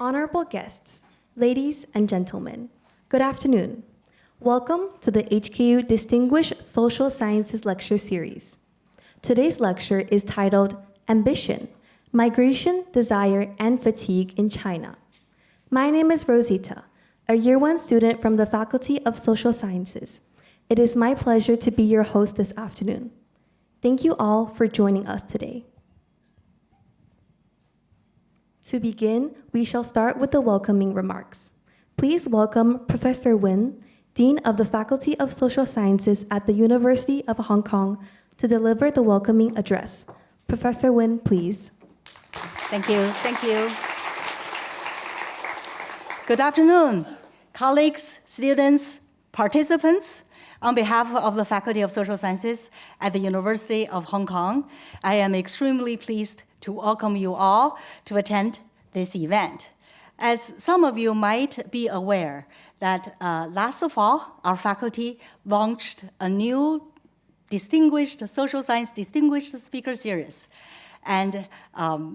Honorable guests, ladies and gentlemen, good afternoon. Welcome to the HKU Distinguished Social Sciences Lecture Series. Today's lecture is titled Ambition, Migration, Desire, and Fatigue in China. My name is Rosita, a Year 1 student from the Faculty of Social Sciences. It is my pleasure to be your host this afternoon. Thank you all for joining us today. To begin, we shall start with the welcoming remarks. Please welcome Professor Wen, Dean of the Faculty of Social Sciences at the University of Hong Kong, to deliver the welcoming address. Professor Wen, please. Thank you. Thank you. Good afternoon, colleagues, students, participants. On behalf of the Faculty of Social Sciences at the University of Hong Kong, I am extremely pleased to welcome you all to attend this event. As some of you might be aware that last fall, our faculty launched a new distinguished social science distinguished speaker series. And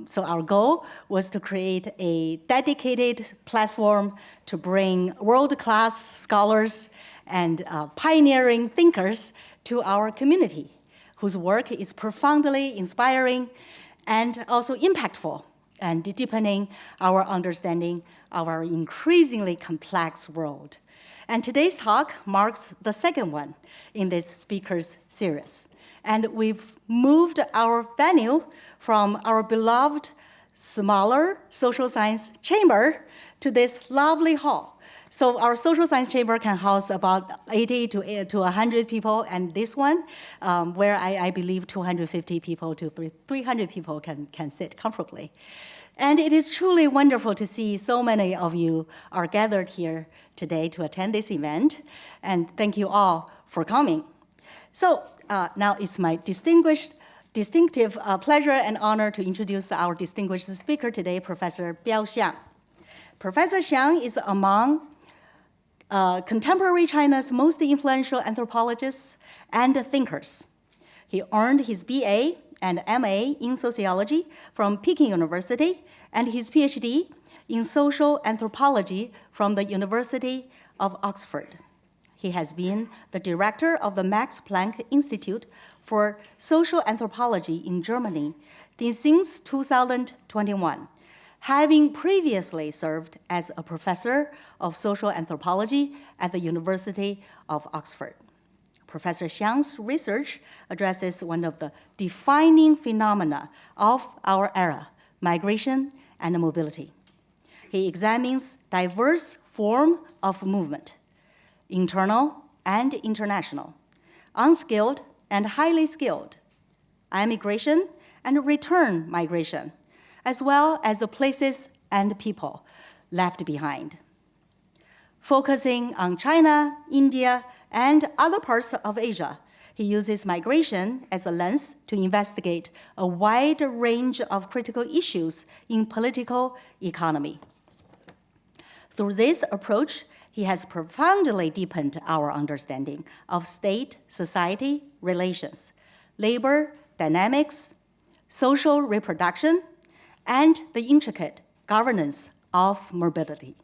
so our goal was to create a dedicated platform to bring world-class scholars and pioneering thinkers to our community, whose work is profoundly inspiring and also impactful and deepening our understanding of our increasingly complex world. And today's talk marks the second one in this speakers series. And we've moved our venue from our beloved, smaller social science chamber to this lovely hall. So our social science chamber can house about 80 to 100 people, and this one, where I believe 250 people to 300 people can sit comfortably. And it is truly wonderful to see so many of you are gathered here today to attend this event, and thank you all for coming. So now it's my distinctive pleasure and honor to introduce our distinguished speaker today, Professor Biao Xiang. Professor Xiang is among contemporary China's most influential anthropologists and thinkers. He earned his BA and MA in sociology from Peking University and his PhD in social anthropology from the University of Oxford. He has been the director of the Max Planck Institute for Social Anthropology in Germany since 2021. Having previously served as a professor of social anthropology at the University of Oxford. Professor Xiang's research addresses one of the defining phenomena of our era, migration and mobility. He examines diverse forms of movement, internal and international, unskilled and highly skilled, emigration and return migration, as well as the places and people left behind. Focusing on China, India, and other parts of Asia, he uses migration as a lens to investigate a wide range of critical issues in political economy. Through this approach, he has profoundly deepened our understanding of state-society relations, labor dynamics, social reproduction, and the intricate governance of mobility.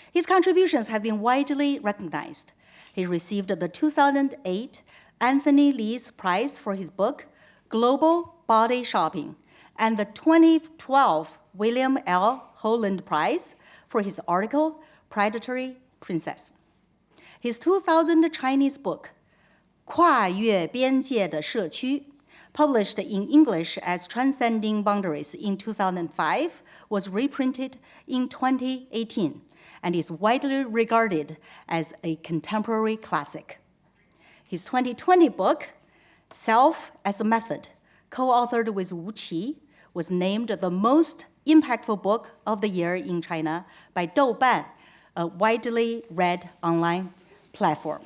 His contributions have been widely recognized. He received the 2008 Anthony Lee's Prize for his book, Global Body Shopping, and the 2012 William L. Holland Prize for his article, Predatory Princess. His 2000 Chinese book, 跨越边界的社区, published in English as Transcending Boundaries in 2005, was reprinted in 2018 and is widely regarded as a contemporary classic. His 2020 book, Self as a Method, co-authored with Wu Qi, was named the most impactful book of the year in China by Douban, a widely read online platform.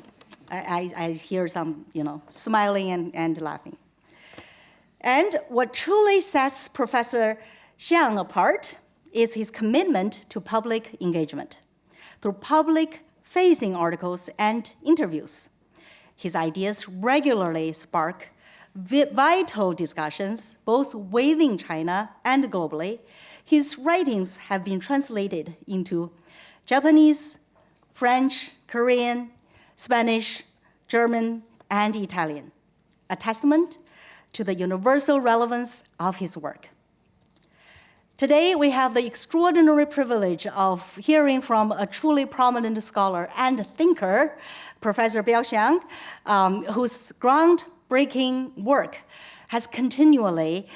I hear some, smiling and laughing. And what truly sets Professor Xiang apart is his commitment to public engagement. Through public-facing articles and interviews, his ideas regularly spark vital discussions both within China and globally, his writings have been translated into Japanese, French, Korean, Spanish, German, and Italian, a testament to the universal relevance of his work. Today, we have the extraordinary privilege of hearing from a truly prominent scholar and thinker, Professor Biao Xiang, whose groundbreaking work has continually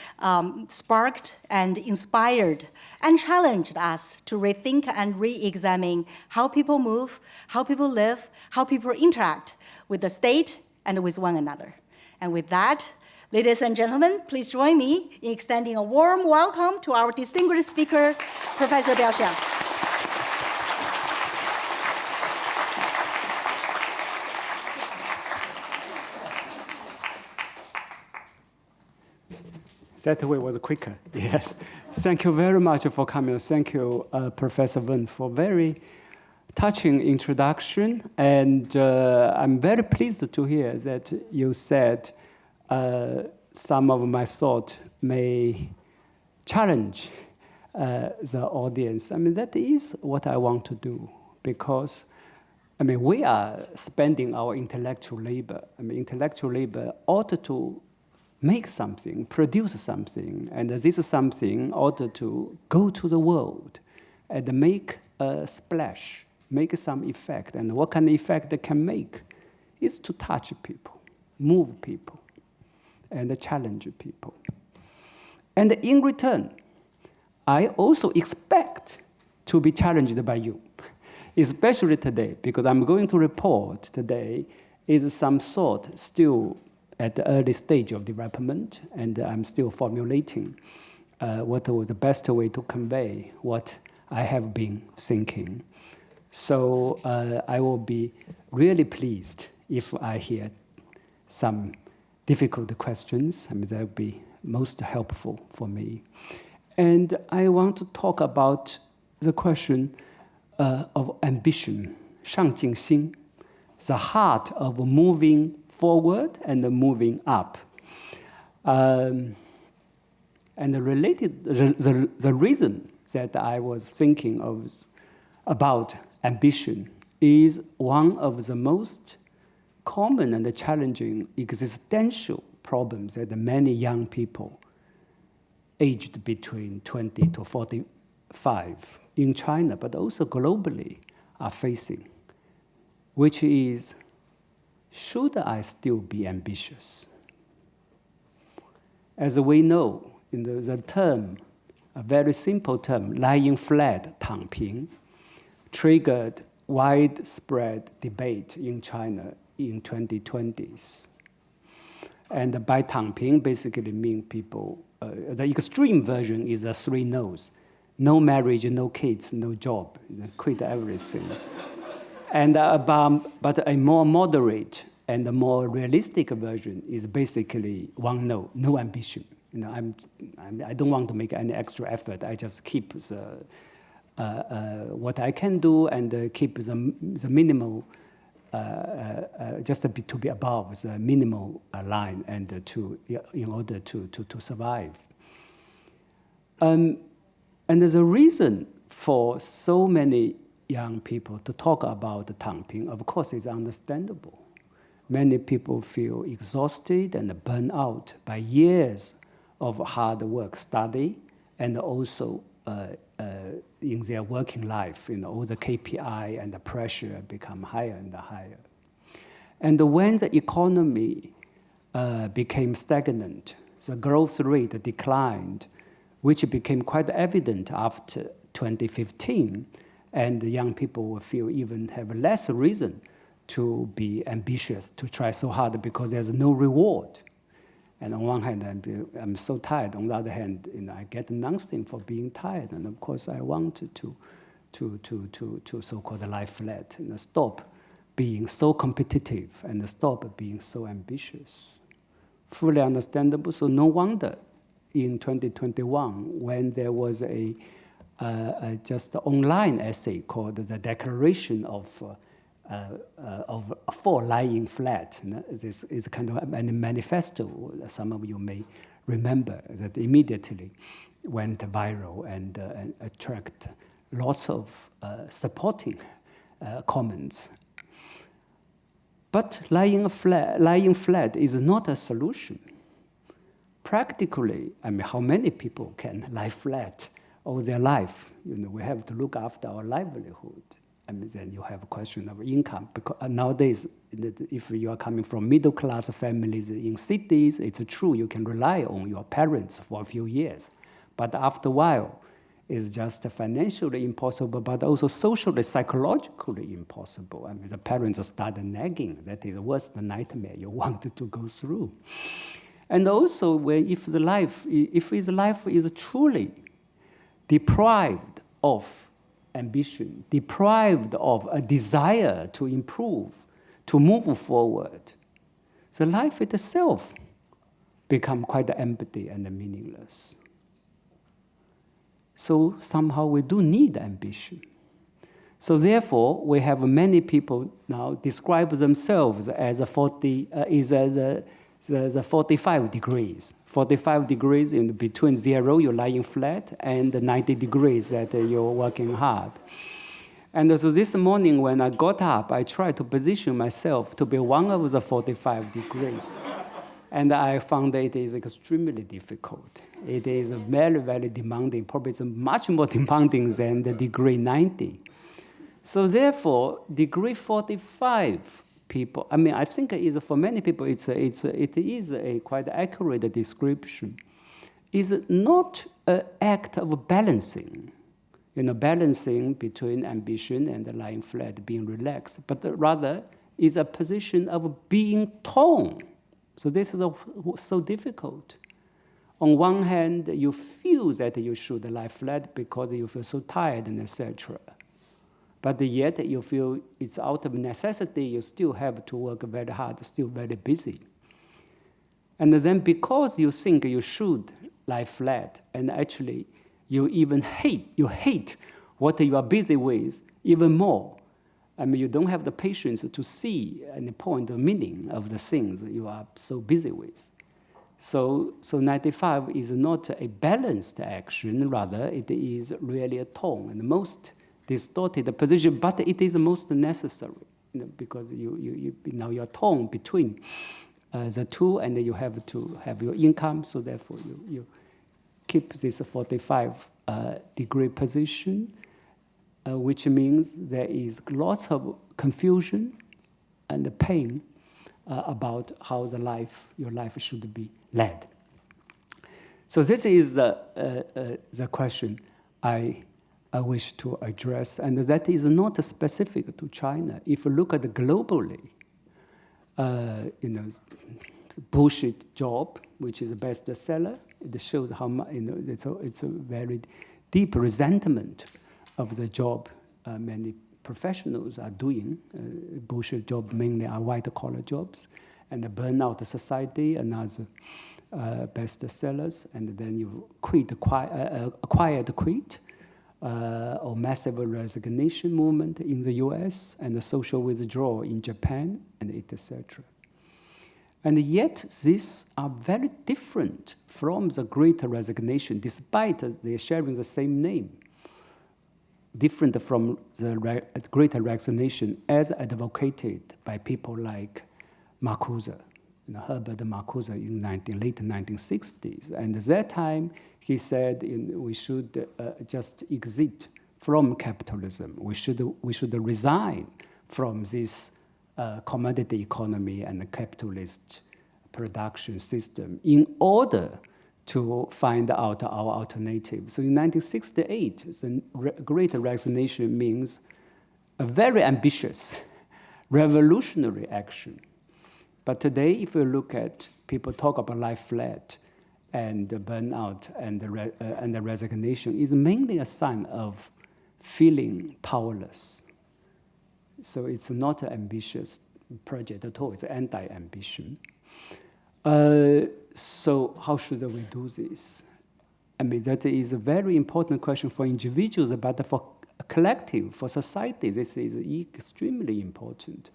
sparked and inspired and challenged us to rethink and re-examine how people move, how people live, how people interact with the state and with one another. And with that, ladies and gentlemen, please join me in extending a warm welcome to our distinguished speaker, Professor Biao Xiang. That way was quicker, yes. Thank you very much for coming. Thank you, Professor Wen, for very touching introduction. And I'm very pleased to hear that you said some of my thought may challenge the audience. I mean, that is what I want to do because, I mean, we are spending our intellectual labor. I mean, intellectual labor ought to make something, produce something, and this is something ought to go to the world and make a splash, make some effect. And what kind of effect it can make is to touch people, move people, and challenge people. And in return, I also expect to be challenged by you, especially today, because I'm going to report today is some thought still at the early stage of development, and I'm still formulating what was the best way to convey what I have been thinking. So I will be really pleased if I hear some difficult questions. I mean, that would be most helpful for me. And I want to talk about the question of ambition, 上进心, the heart of moving forward and moving up. And related, the reason that I was thinking of about ambition is one of the most common and challenging existential problems that many young people aged between 20 to 45 in China, but also globally, are facing, which is, should I still be ambitious? As we know, in the term, a very simple term, lying flat, 躺平, triggered widespread debate in China in 2020s. And by 躺平 basically mean people, the extreme version is the 3 no's. No marriage, no kids, no job, quit everything. And but a more moderate and a more realistic version is basically 1 no, no ambition. You know, I don't want to make any extra effort. I just keep the what I can do and keep the minimal, just to be above the minimal line and in order to survive. And the reason for so many young people to talk about 躺平, of course, is understandable. Many people feel exhausted and burned out by years of hard work, study, and also in their working life, all the KPI and the pressure become higher and higher. And when the economy became stagnant, the growth rate declined, which became quite evident after 2015, and the young people will feel even have less reason to be ambitious, to try so hard because there's no reward. And on one hand, I'm so tired. On the other hand, I get nothing for being tired. And of course, I wanted to so-called lie flat, stop being so competitive and stop being so ambitious. Fully understandable. So no wonder in 2021, when there was a just online essay called The Declaration of of 4 lying flat. This is kind of a manifesto. Some of you may remember that immediately went viral and attract lots of supporting comments. But lying flat is not a solution. Practically, I mean, how many people can lie flat all their life? We have to look after our livelihood. I mean, then you have a question of income. Because nowadays, if you are coming from middle-class families in cities, it's true you can rely on your parents for a few years. But after a while, it's just financially impossible, but also socially, psychologically impossible. I mean, the parents start nagging. That is the worst nightmare you wanted to go through. And also, if his life is truly deprived of ambition, deprived of a desire to improve, to move forward, the life itself becomes quite empty and meaningless. So somehow we do need ambition. So therefore, we have many people now describe themselves as the 45 degrees. 45 degrees in between 0, you're lying flat, and 90 degrees that you're working hard. And so this morning when I got up, I tried to position myself to be one of the 45 degrees. And I found that it is extremely difficult. It is very, very demanding. Probably it's much more demanding than the degree 90. So therefore, degree 45 people, I mean, I think for many people, it is a quite accurate description. Is not an act of balancing, balancing between ambition and lying flat, being relaxed, but rather is a position of being torn. So this is so difficult. On one hand, you feel that you should lie flat because you feel so tired and etc. But yet you feel it's out of necessity, you still have to work very hard, still very busy. And then because you think you should lie flat, and actually you even hate what you are busy with even more. I mean, you don't have the patience to see any point or meaning of the things you are so busy with. So 95 is not a balanced action, rather it is really a torn and most distorted position, but it is most necessary, because now you're torn between the two, and you have to have your income, so therefore you keep this 45 degree position, which means there is lots of confusion and pain about how your life should be led. So this is the question I wish to address, and that is not specific to China. If you look at globally, bullshit job, which is a bestseller, it shows how much it's a very deep resentment of the job many professionals are doing. Bullshit job mainly are white-collar jobs, and the burnout society, another bestsellers, and then you quiet quit, or massive resignation movement in the US, and the social withdrawal in Japan, and etc. And yet, these are very different from the Great Resignation, despite they sharing the same name. Different from the Great Resignation as advocated by people like Marcuse, Herbert Marcuse in late 1960s. And at that time, he said we should just exit from capitalism. We should resign from this commodity economy and the capitalist production system in order to find out our alternative. So in 1968, the Great Resignation means a very ambitious, revolutionary action. But today, if you look at people talk about life flat and burnout and the resignation, is mainly a sign of feeling powerless. So it's not an ambitious project at all. It's anti-ambition. So how should we do this? I mean, that is a very important question for individuals, but for collective, for society, this is extremely important,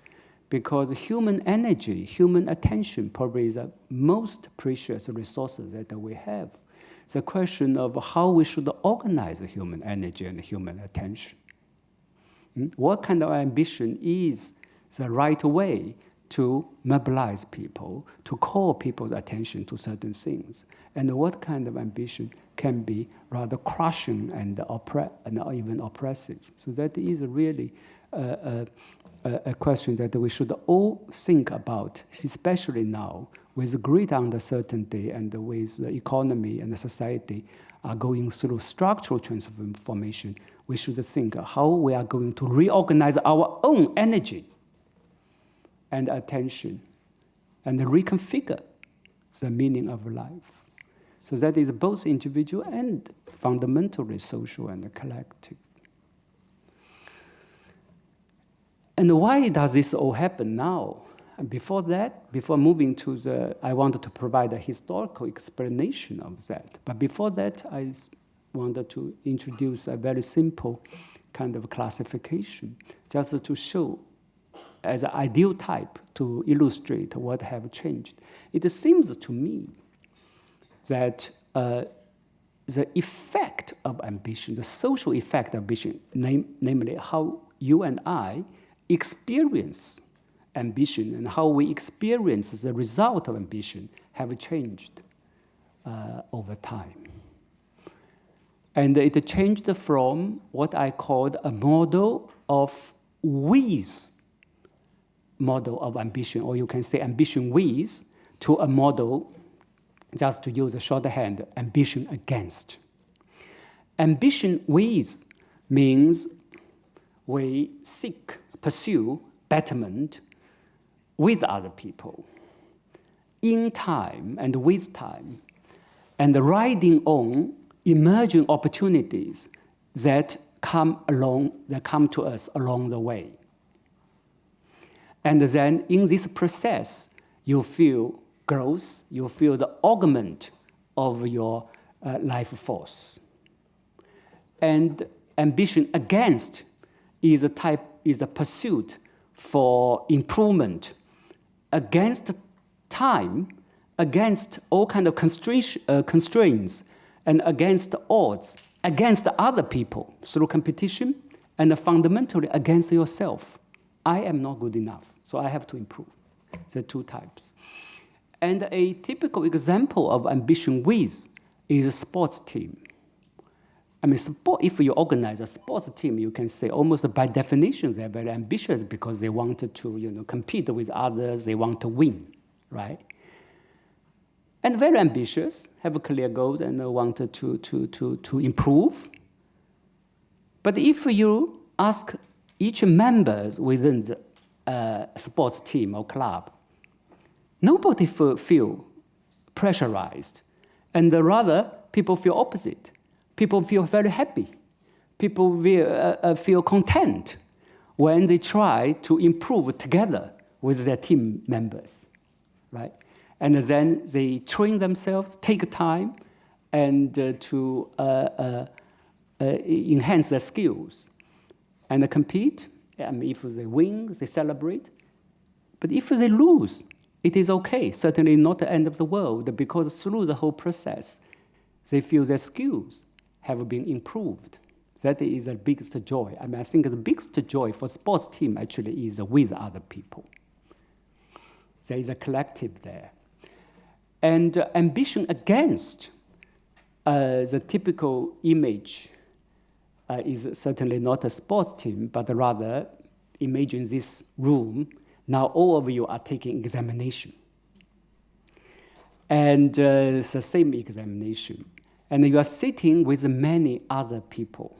because human energy, human attention probably is the most precious resources that we have. It's a question of how we should organize human energy and human attention. What kind of ambition is the right way to mobilize people, to call people's attention to certain things? And what kind of ambition can be rather crushing and even oppressive? So that is really a question that we should all think about, especially now, with great uncertainty and with the economy and the society are going through structural transformation. We should think how we are going to reorganize our own energy and attention and reconfigure the meaning of life. So that is both individual and fundamentally social and collective. And why does this all happen now? And before that, before moving to I wanted to provide a historical explanation of that. But before that, I wanted to introduce a very simple kind of classification, just to show as an ideal type to illustrate what have changed. It seems to me that the effect of ambition, the social effect of ambition, namely how you and I experience ambition and how we experience the result of ambition have changed over time. And it changed from what I called a model of with model of ambition, or you can say ambition with, to a model, just to use a shorthand, ambition against. Ambition with means we seek, pursue betterment with other people, in time and with time, and riding on emerging opportunities that come to us along the way. And then in this process, you feel growth, you feel the augment of your life force. And ambition against is a pursuit for improvement against time, against all kind of constraints, and against odds, against other people through competition, and fundamentally against yourself. I am not good enough, so I have to improve. The two types. And a typical example of ambition with is a sports team. I mean, if you organize a sports team, you can say almost by definition they're very ambitious because they wanted to compete with others, they want to win, right? And very ambitious, have a clear goals and wanted to improve. But if you ask each member within the sports team or club, nobody feel pressurized, and rather people feel opposite. People feel very happy. People feel content when they try to improve together with their team members, right? And then they train themselves, take time, and to enhance their skills, and compete. I mean, if they win, they celebrate. But if they lose, it is okay. Certainly not the end of the world, because through the whole process, they feel their skills have been improved. That is the biggest joy. I mean, I think the biggest joy for sports team actually is with other people. There is a collective there. And ambition against the typical image is certainly not a sports team, but rather imagine this room. Now all of you are taking examination. And it's the same examination. And you are sitting with many other people.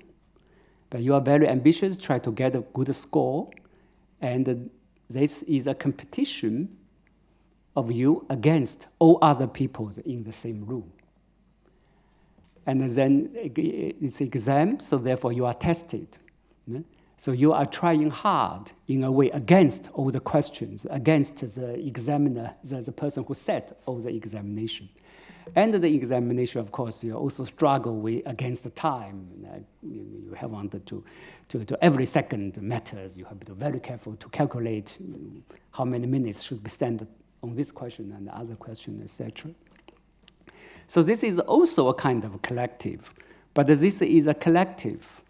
But you are very ambitious, try to get a good score. And this is a competition of you against all other people in the same room. And then it's exam, so therefore you are tested. So you are trying hard in a way against all the questions, against the examiner, the person who set all the examination. And the examination, of course, you also struggle with against the time. You We have wanted to every second matters. You have to be very careful to calculate how many minutes should be spent on this question and the other question, etc. So this is also a kind of collective, but this is a collective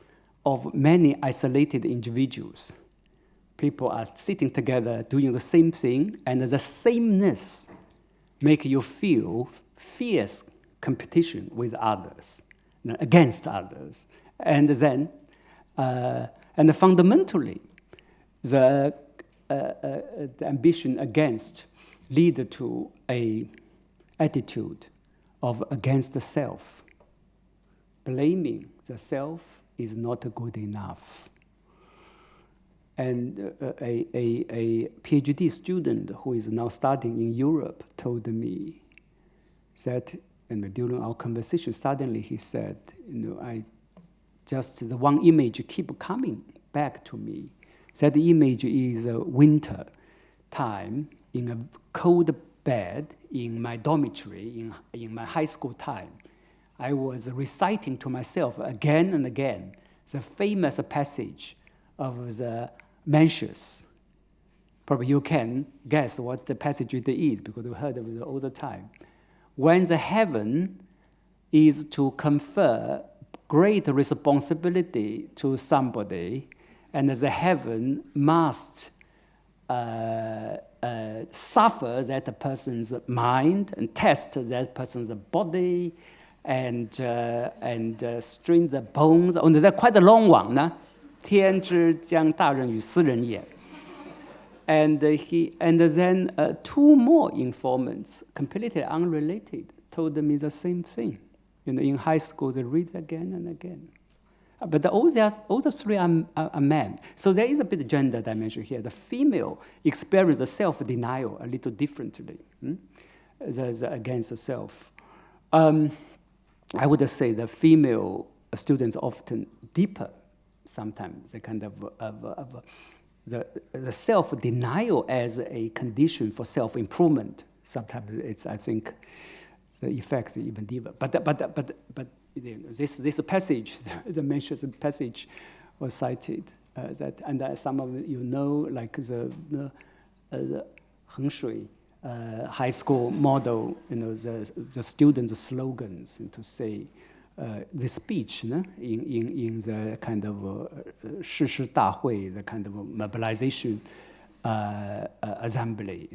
of many isolated individuals. People are sitting together doing the same thing, and the sameness make you feel fierce competition with others, against others. And then, and fundamentally, the ambition against lead to a attitude of against the self. Blaming the self is not good enough. And a PhD student who is now studying in Europe told me that, and during our conversation, suddenly he said, the one image keep coming back to me. That image is winter time in a cold bed in my dormitory in my high school time. I was reciting to myself again and again the famous passage of the Mencius. Probably you can guess what the passage it is because you heard of it all the time. When the heaven is to confer great responsibility to somebody, and the heaven must suffer that person's mind and test that person's body and strain the bones. Oh, that's quite a long one, 呢? 天之将大任于斯人也. And then two more informants, completely unrelated, told me the same thing. In high school, they read again and again. But all the three are men. So there is a bit of gender dimension here. The female experiences self-denial a little differently against the self. I would say the female students often deeper sometimes, the kind of the self-denial as a condition for self-improvement. Sometimes I think the effects are even deeper. But this passage, the mentioned passage, was cited and some of you know, like the Hengshui high school model, the students' slogans, and to say the speech in the kind of 誓师大会, the kind of mobilization assembly.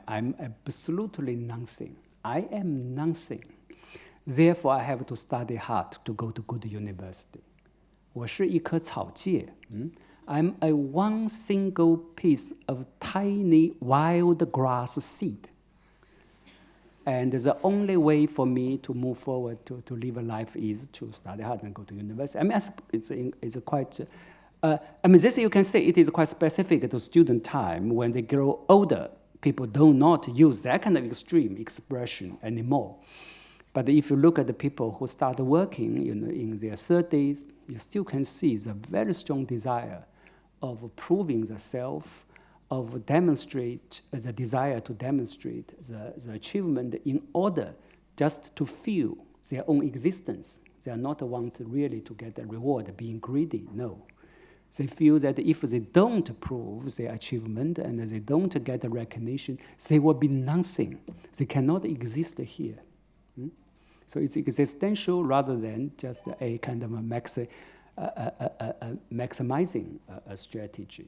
I'm absolutely nothing. I am nothing. Therefore, I have to study hard to go to good university. 我是一棵草芥. I'm a one single piece of tiny wild grass seed. And the only way for me to move forward to live a life is to study hard and go to university. I mean, it's quite. This you can say it is quite specific to student time. When they grow older, people do not use that kind of extreme expression anymore. But if you look at the people who start working in their 30s, you still can see the very strong desire of proving the self, of demonstrate the desire to demonstrate the achievement in order just to feel their own existence. They are not want really to get a reward, being greedy, no. They feel that if they don't prove their achievement and they don't get the recognition, they will be nothing. They cannot exist here. So it's existential rather than just a kind of a maximizing strategy.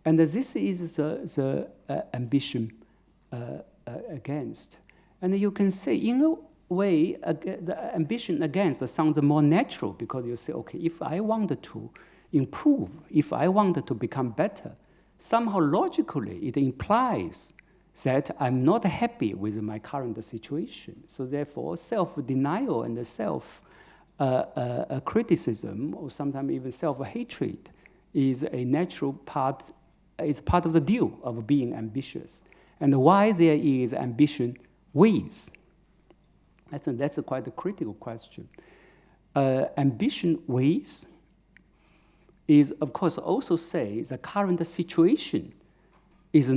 And this is the ambition against. And you can say, in a way, the ambition against sounds more natural because you say, okay, if I wanted to improve, if I wanted to become better, somehow logically it implies that I'm not happy with my current situation. So therefore, self-denial and self-criticism, or sometimes even self-hatred, is a natural part. It's part of the deal of being ambitious. And why there is ambition with? I think that's quite a critical question. Ambition with is, of course, also say the current situation is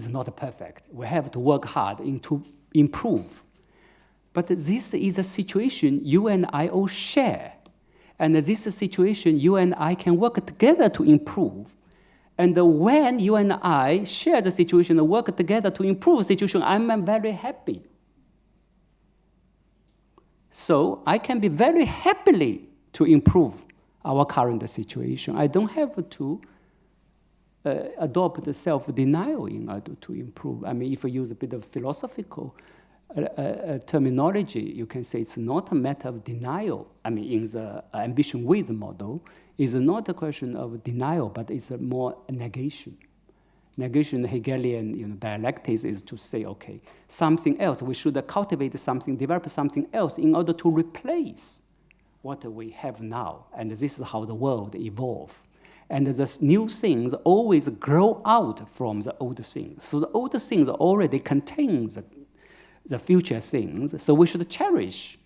not perfect. We have to work hard to improve. But this is a situation you and I all share. And this situation, you and I can work together to improve. And when you and I share the situation and work together to improve the situation, I'm very happy. So I can be very happily to improve our current situation. I don't have to adopt the self-denial in order to improve. I mean, if I use a bit of philosophical terminology, you can say it's not a matter of denial. I mean, in the ambition with model, it's not a question of denial, but it's more a negation. Negation, Hegelian dialectics is to say, okay, something else, we should cultivate something, develop something else in order to replace what we have now. And this is how the world evolves. And the new things always grow out from the old things. So the old things already contain the future things. So we should cherish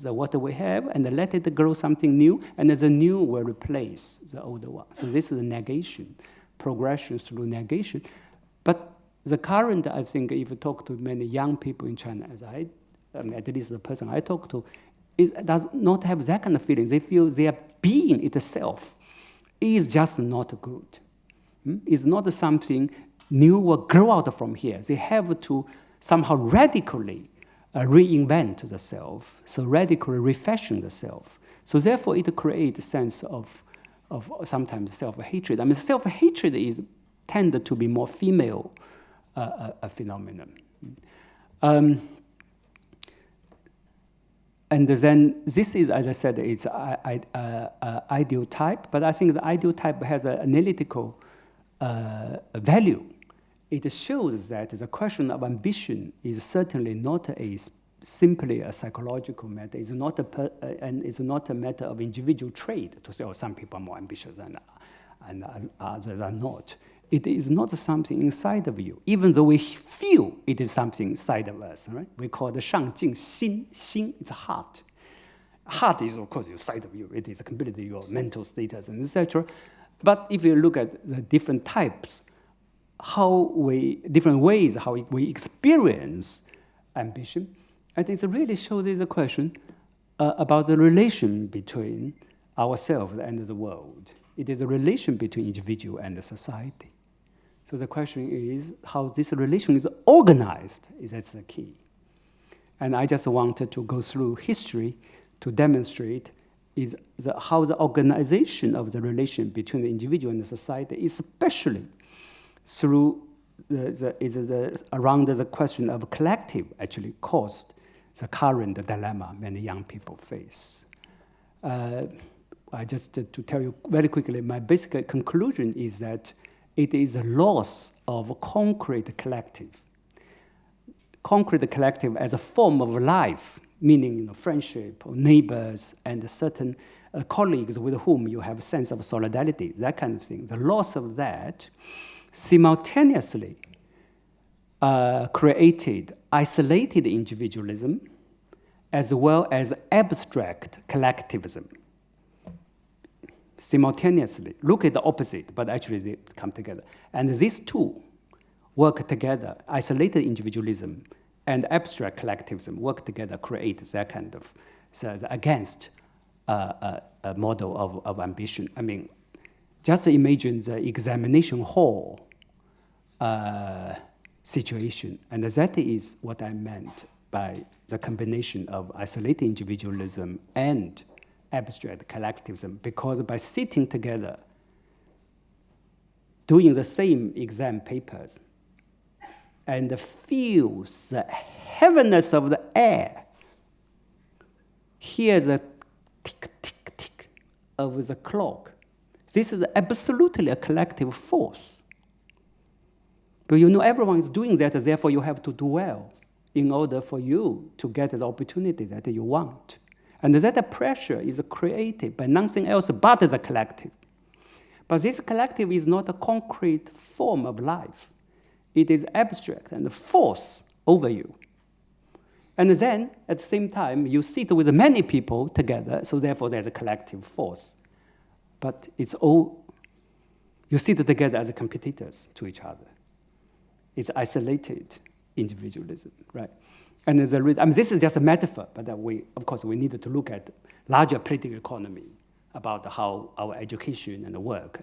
what we have and let it grow something new, and the new will replace the older one. So this is the negation, progression through negation. But the current, I think, if you talk to many young people in China, as I mean, at least the person I talk to, does not have that kind of feeling. They feel their being itself is just not good. It's not something new will grow out from here. They have to somehow radically reinvent the self, so radically refashion the self. So therefore, it creates a sense of sometimes self-hatred. I mean, self-hatred tend to be more female a phenomenon. And then this is, as I said, it's ideal type, but I think the ideal type has an analytical value. It shows that the question of ambition is certainly not simply a psychological matter. It's not and it's not a matter of individual trait to say, oh, some people are more ambitious and others are not. It is not something inside of you, even though we feel it is something inside of us, right? We call the Shang Jing Xin. Xin is heart. Heart is, of course, inside of you. It is completely your mental status and etc. But if you look at the different types, different ways how we experience ambition, I think it really shows the question about the relation between ourselves and the world. It is a relation between individual and the society. So the question is how this relation is organized. That's the key. And I just wanted to go through history to demonstrate how the organization of the relation between the individual and the society, especially through around the question of collective, actually caused the current dilemma many young people face. Just to tell you very quickly, my basic conclusion is that it is a loss of concrete collective. Concrete collective as a form of life, meaning friendship, or neighbors, and certain colleagues with whom you have a sense of solidarity, that kind of thing. The loss of that simultaneously created isolated individualism as well as abstract collectivism. Simultaneously, look at the opposite, but actually they come together. And these two work together, isolated individualism and abstract collectivism work together, create that kind of against a model of ambition. I mean, just imagine the examination hall situation, and that is what I meant by the combination of isolated individualism and abstract collectivism, because by sitting together, doing the same exam papers, and feel the heaviness of the air, hear the tick, tick, tick of the clock. This is absolutely a collective force. But everyone is doing that, therefore you have to do well in order for you to get the opportunity that you want. And that pressure is created by nothing else but the collective. But this collective is not a concrete form of life. It is abstract and force over you. And then, at the same time, you sit with many people together, so therefore there's a collective force. But it's all, you sit together as competitors to each other. It's isolated individualism, right? And this is just a metaphor, but of course, we need to look at larger political economy about how our education and work,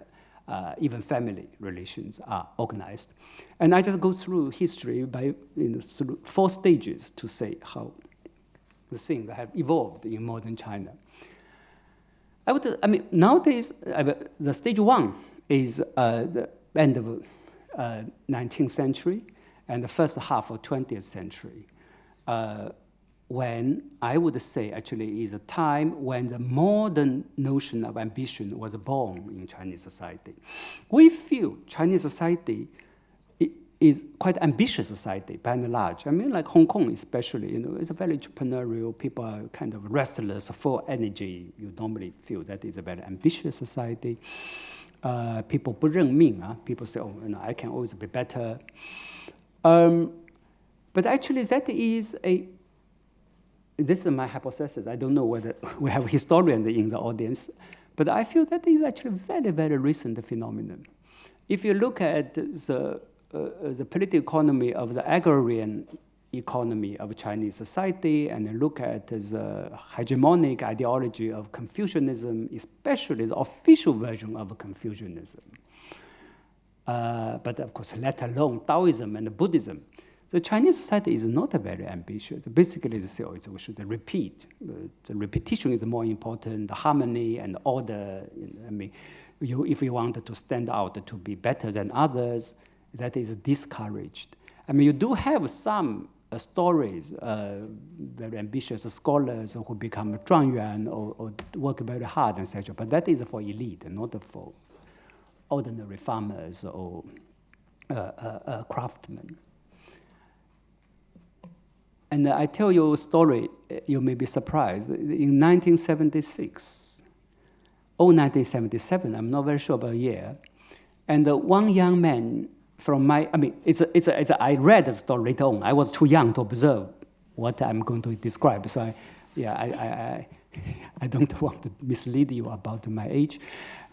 even family relations are organized. And I just go through history by through 4 stages to say how the things have evolved in modern China. Nowadays, the stage 1 is the end of 19th century and the first half of 20th century, when I would say actually is a time when the modern notion of ambition was born in Chinese society. We feel Chinese society is quite ambitious society by and large. I mean, like Hong Kong especially, it's a very entrepreneurial, people are kind of restless, full energy. You normally feel that is a very ambitious society. People 不认命, people say, I can always be better. But actually this is my hypothesis. I don't know whether we have historians in the audience, but I feel that is actually a very, very recent phenomenon. If you look at the political economy of the agrarian economy of Chinese society and look at the hegemonic ideology of Confucianism, especially the official version of Confucianism, but of course, let alone Taoism and Buddhism, the Chinese society is not very ambitious. Basically, they say, we should repeat. The repetition is more important, the harmony and order. If you want to stand out to be better than others, that is discouraged. You do have some stories, very ambitious scholars who become 状元 or work very hard, etc. But that is for elite, not for ordinary farmers or craftsmen. And I tell you a story, you may be surprised. In 1976, or 1977, I'm not very sure about a year, and one young man from I read the story later on. I was too young to observe what I'm going to describe, so I don't want to mislead you about my age,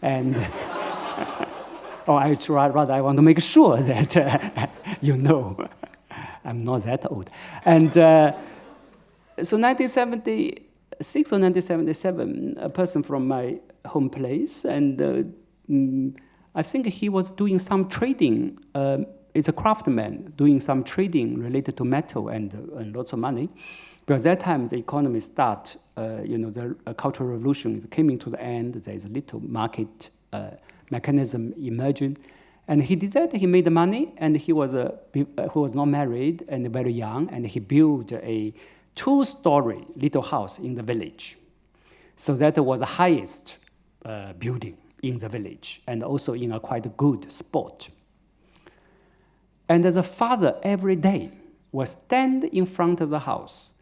and or I want to make sure that you know. I'm not that old. And so 1976 or 1977, a person from my home place, and I think he was doing some trading. It's a craftsman doing some trading related to metal and lots of money. Because at that time, the economy start, the Cultural Revolution came into the end. There's a little market mechanism emerging. And he did that, he made the money, and he was not married and very young, and he built a 2-story little house in the village. So that was the highest building in the village, and also in a quite good spot. And the father every day was stand in front of the house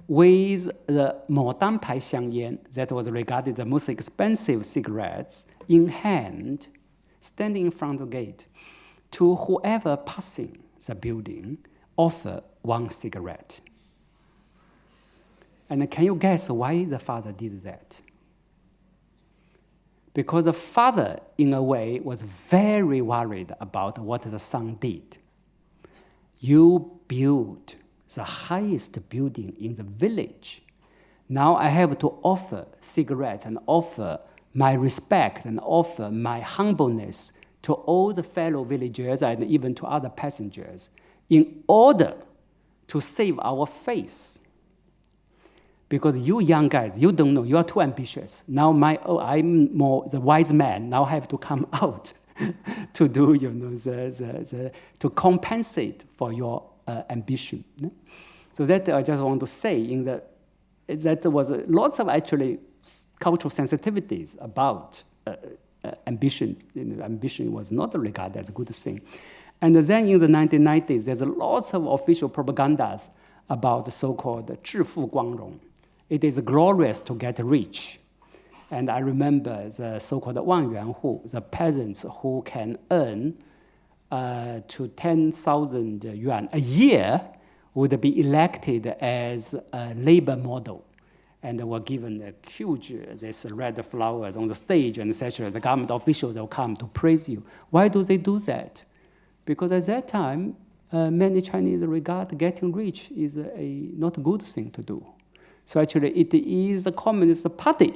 with the 牡丹牌香烟, that was regarded the most expensive cigarettes, in hand, standing in front of the gate, to whoever passing the building, offer 1 cigarette. And can you guess why the father did that? Because the father, in a way, was very worried about what the son did. You built the highest building in the village. Now I have to offer cigarettes and offer my respect and offer my humbleness to all the fellow villagers and even to other passengers in order to save our face. Because you young guys, you don't know, you are too ambitious. Now I'm more the wise man, now I have to come out to do, to compensate for your ambition. So that I just want to say that there was lots of actually cultural sensitivities about ambition. Ambition was not regarded as a good thing. And then in the 1990s, there's lots of official propagandas about the so-called 致富光荣. It is glorious to get rich. And I remember the so-called 万元户, the peasants who can earn to 10,000 yuan a year would be elected as a labor model. And they were given a huge, this red flowers on the stage and etc. The government officials will come to praise you. Why do they do that? Because at that time, many Chinese regard getting rich is not a good thing to do. So actually, it is the Communist Party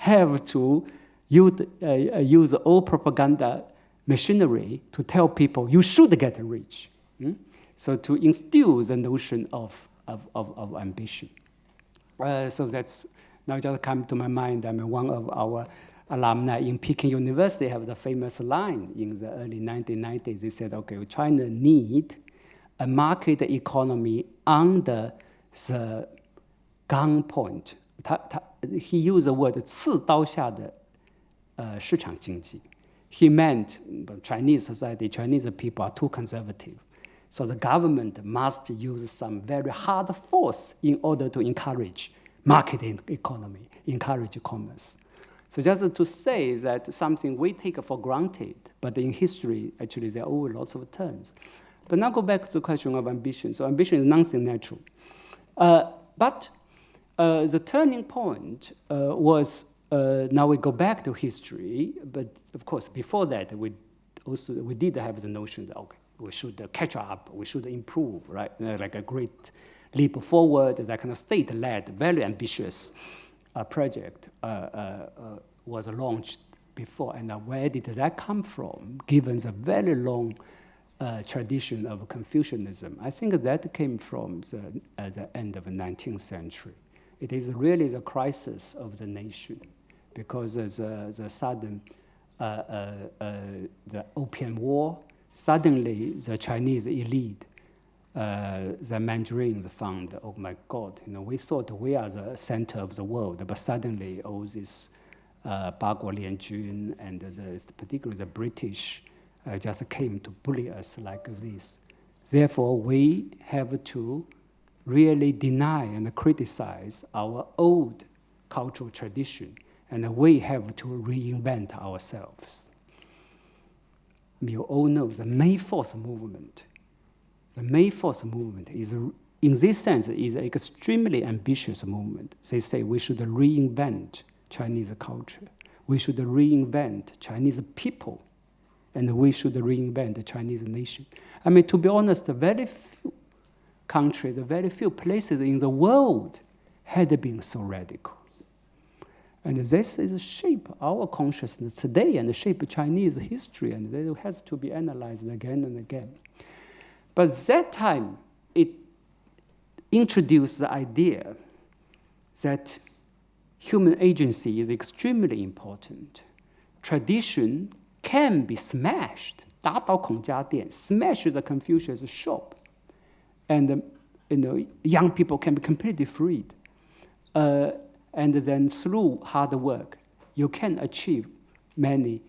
have to use all propaganda machinery to tell people you should get rich. So to instill the notion of ambition. So that's now just come to my mind. I mean, one of our alumni in Peking University have the famous line in the early 1990s. They said, okay, China need a market economy under the gunpoint. He used the word 刺刀下的市场经济. He meant Chinese society, Chinese people are too conservative. So the government must use some very hard force in order to encourage market economy, encourage commerce. So just to say that something we take for granted, but in history, actually, there are always lots of turns. But now go back to the question of ambition. So ambition is nothing natural. But the turning point was, now we go back to history, but of course, before that, we did have the notion that, okay, we should catch up, we should improve, right? Like a great leap forward, that kind of state-led, very ambitious project was launched before. And where did that come from, given the very long tradition of Confucianism? I think that came from the end of the 19th century. It is really the crisis of the nation, because the sudden, the Opium War, suddenly the Chinese elite, the Mandarins found, oh my God, we thought we are the center of the world, but suddenly all this Bagua Lianjun and particularly the British just came to bully us like this. Therefore, we have to really deny and criticize our old cultural tradition, and we have to reinvent ourselves. You all know the May 4th movement. The May 4th movement is, in this sense, is an extremely ambitious movement. They say we should reinvent Chinese culture. We should reinvent Chinese people. And we should reinvent the Chinese nation. I mean, to be honest, very few countries, very few places in the world had been so radical. And this is shape our consciousness today and shape Chinese history, and it has to be analyzed again and again. But that time, it introduced the idea that human agency is extremely important. Tradition can be smashed, 打倒孔家店, smash the Confucius shop, and young people can be completely freed. And then through hard work, you can achieve many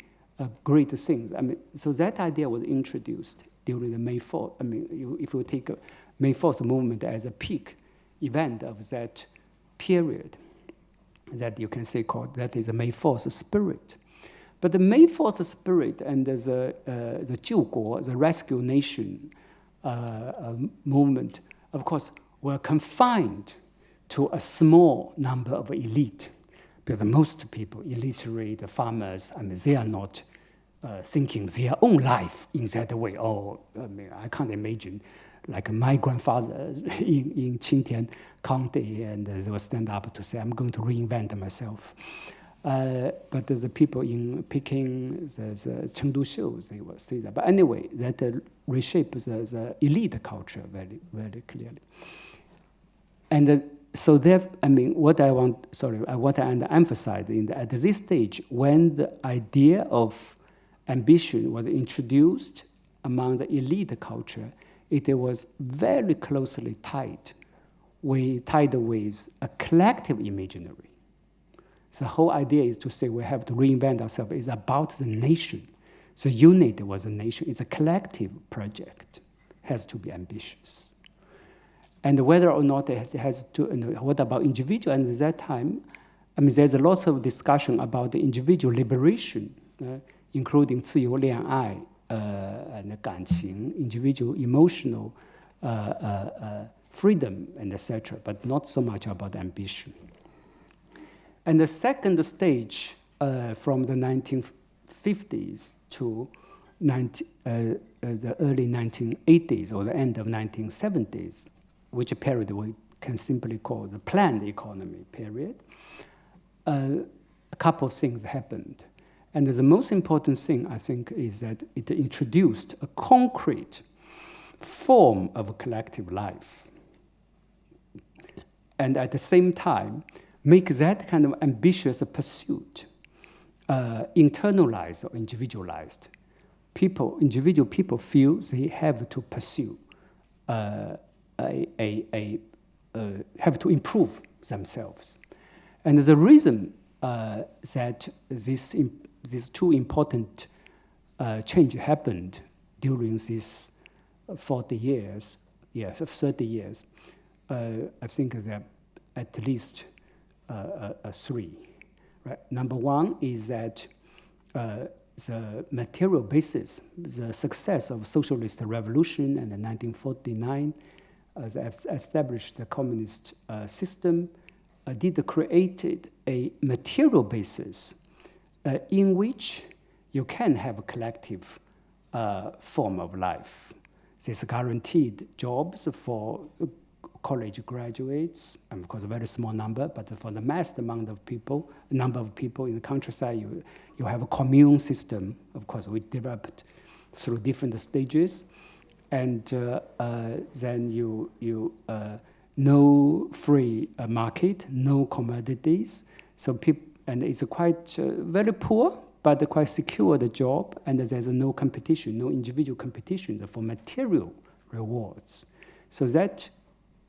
great things. I mean, so that idea was introduced during the May 4th. I mean, if you take May 4th movement as a peak event of that period, that you can say called, that is the May 4th spirit. But the May 4th spirit and the 救国, the rescue nation movement, of course, were confined to a small number of elite, because most people, illiterate farmers, I mean, they are not thinking their own life in that way. Oh, I mean, I can't imagine, like my grandfather in Qingtian County, and they will stand up to say, I'm going to reinvent myself. But the people in Peking, the Chengdu shows, they will say that. But anyway, that reshapes the elite culture very, very clearly. And so there, I mean, what I want to emphasize at this stage, when the idea of ambition was introduced among the elite culture, it was very closely tied with a collective imaginary. The whole idea is to say we have to reinvent ourselves. It's about the nation. The unit was the nation. It's a collective project. It has to be ambitious. And whether or not it has to, what about individual? And at that time, I mean, there's lots of discussion about the individual liberation, including 自由恋爱 and 感情, individual emotional freedom, and etc., but not so much about ambition. And the second stage, from the 1950s to the early 1980s or the end of 1970s, which a period we can simply call the planned economy period, a couple of things happened. And the most important thing, I think, is that it introduced a concrete form of collective life. And at the same time, make that kind of ambitious pursuit internalized or individualized. Individual people feel they have to pursue, have to improve themselves. And the reason that these two important change happened during these 40 years, 30 years, I think there are at least three. Right? Number one is that the material basis, the success of socialist revolution and the 1949, established the communist system, did create a material basis in which you can have a collective form of life. This guaranteed jobs for college graduates, and of course a very small number, but for the mass number of people in the countryside, you have a commune system. Of course, we developed through different stages, and then you no free market, no commodities. So people, and it's a quite very poor, but quite secure the job, and there's no competition, no individual competition for material rewards. So that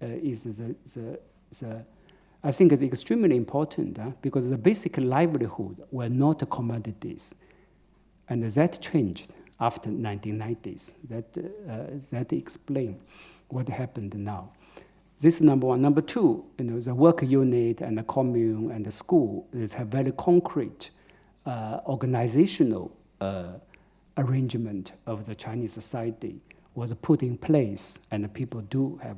is the I think it's extremely important because the basic livelihood were not commodities, and that changed after 1990s. That explains what happened now. This is number one. Number two, the work unit and the commune and the school have very concrete organizational arrangement of the Chinese society was put in place, and the people do have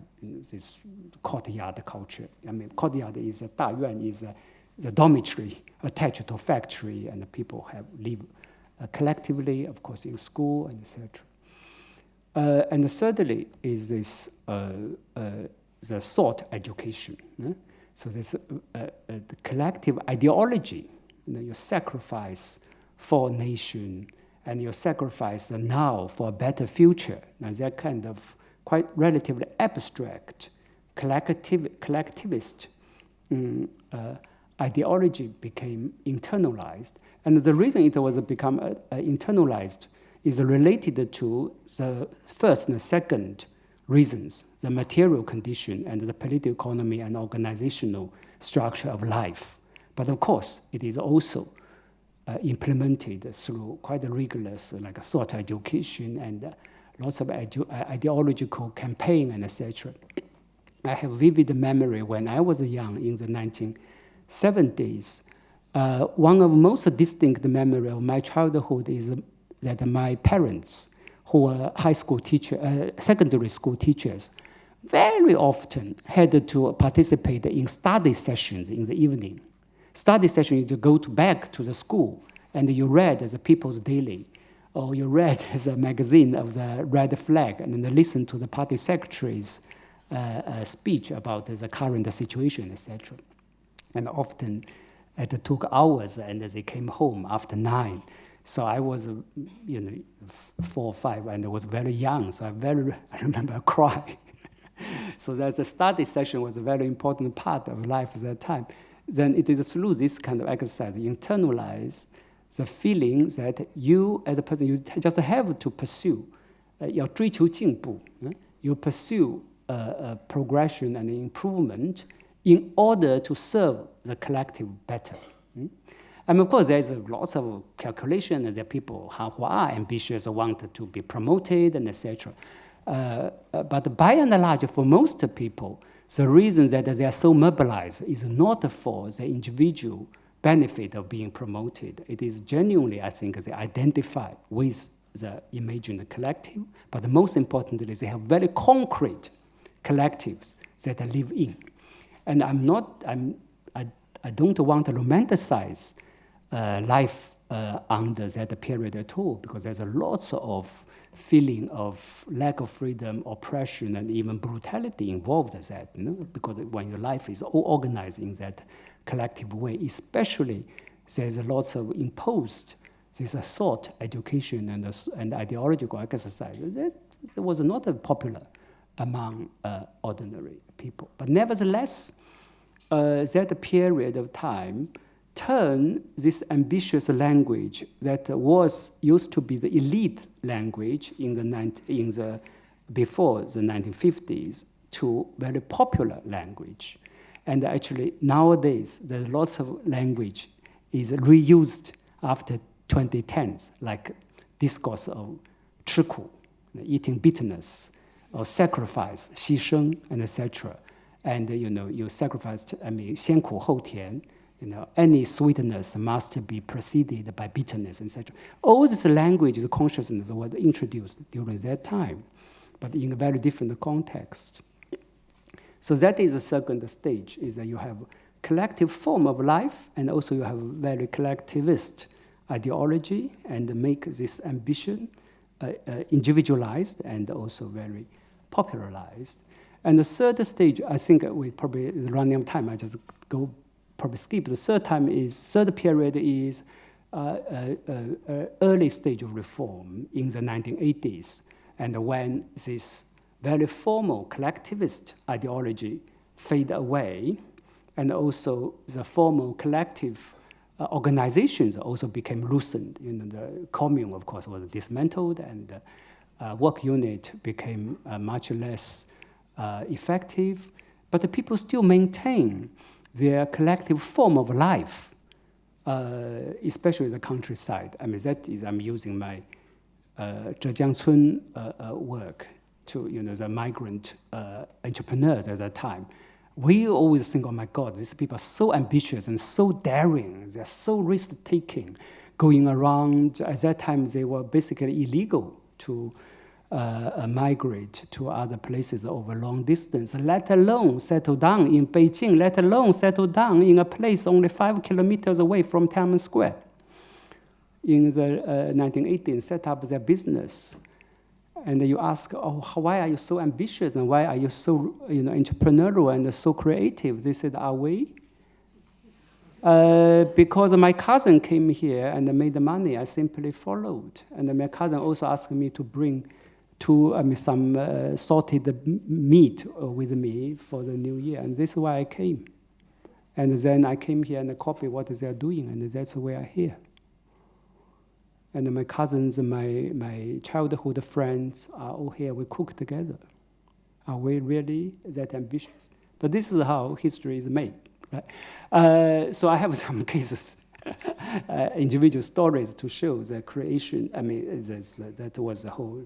this courtyard culture. I mean, courtyard is a 大院 is the dormitory attached to a factory, and the people live collectively, of course, in school and etc. And thirdly is this the thought education. So this the collective ideology. You sacrifice for nation, and you sacrifice now for a better future. Now that kind of quite relatively abstract collectivist ideology became internalized. And the reason it was become internalized is related to the first and second reasons, the material condition and the political economy and organizational structure of life. But of course, it is also implemented through quite a rigorous like thought education and lots of ideological campaign and etc. I have vivid memory when I was young in the 1970s. One of the most distinct memory of my childhood is that my parents, who were high school teachers, secondary school teachers, very often had to participate in study sessions in the evening. Study session is to go back to the school and you read the People's Daily, or you read the magazine of the Red Flag, and then listen to the party secretary's speech about the current situation, etc. And often it took hours, and they came home after 9. So I was, 4 or 5, and I was very young. So I remember I cried. So that the study session was a very important part of life at that time. Then it is through this kind of exercise, you internalize the feeling that you, as a person, you just have to pursue, 要追求进步, you pursue progression and improvement in order to serve the collective better. And of course, there's lots of calculation, and there are people who are ambitious, want to be promoted, and etc. But by and large, for most people, the reason that they are so mobilized is not for the individual benefit of being promoted. It is genuinely, I think, they identify with the imagined collective, but most importantly, they have very concrete collectives that they live in. And I don't want to romanticize life under that period at all, because there's lots of feeling of lack of freedom, oppression, and even brutality involved in that, because when your life is all organized in that collective way, especially there's lots of imposed this thought, education, and ideological exercise. That was not popular among ordinary people. But nevertheless, that period of time turned this ambitious language that was used to be the elite language before the 1950s to very popular language. And actually, nowadays, there's lots of language is reused after 2010s, like discourse of 吃苦, eating bitterness, or sacrifice, 牺牲, and etc. And you sacrificed, 先苦后甜, any sweetness must be preceded by bitterness, etc. All this language, the consciousness was introduced during that time, but in a very different context. So that is the second stage, is that you have collective form of life, and also you have very collectivist ideology, and make this ambition individualized and also very popularized. And the third stage, I think we probably running out of time. I just probably skip. The third period is early stage of reform in the 1980s, and when this very formal collectivist ideology fade away, and also the formal collective organizations also became loosened. The commune, of course, was dismantled, and work unit became much less effective. But the people still maintain their collective form of life, especially the countryside. That is, I'm using my Zhejiangcun work to, the migrant entrepreneurs at that time. We always think, oh my God, these people are so ambitious and so daring. They're so risk-taking, going around. At that time, they were basically illegal to migrate to other places over long distance, let alone settle down in Beijing, let alone settle down in a place only 5 kilometers away from Tiananmen Square. In the 1980s, set up their business. And you ask, why are you so ambitious, and why are you so entrepreneurial and so creative? They said, are we? Because my cousin came here and made the money, I simply followed. And my cousin also asked me to bring some salted meat with me for the new year, and this is why I came. And then I came here and copied what they're doing, and that's why I'm here. And my cousins, my childhood friends are all here. We cook together. Are we really that ambitious? But this is how history is made, right? So I have some cases, individual stories to show the creation. That was the whole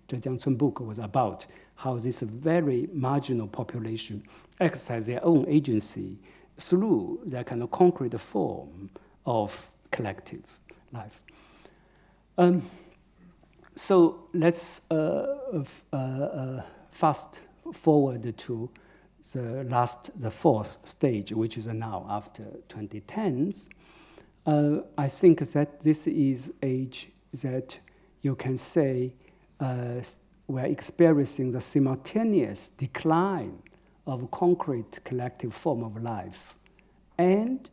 Zhejiangcun book was about, how this very marginal population exercise their own agency through that kind of concrete form of collective life. So let's fast forward to the fourth stage, which is now after 2010s. I think that this is age that you can say we're experiencing the simultaneous decline of concrete collective form of life and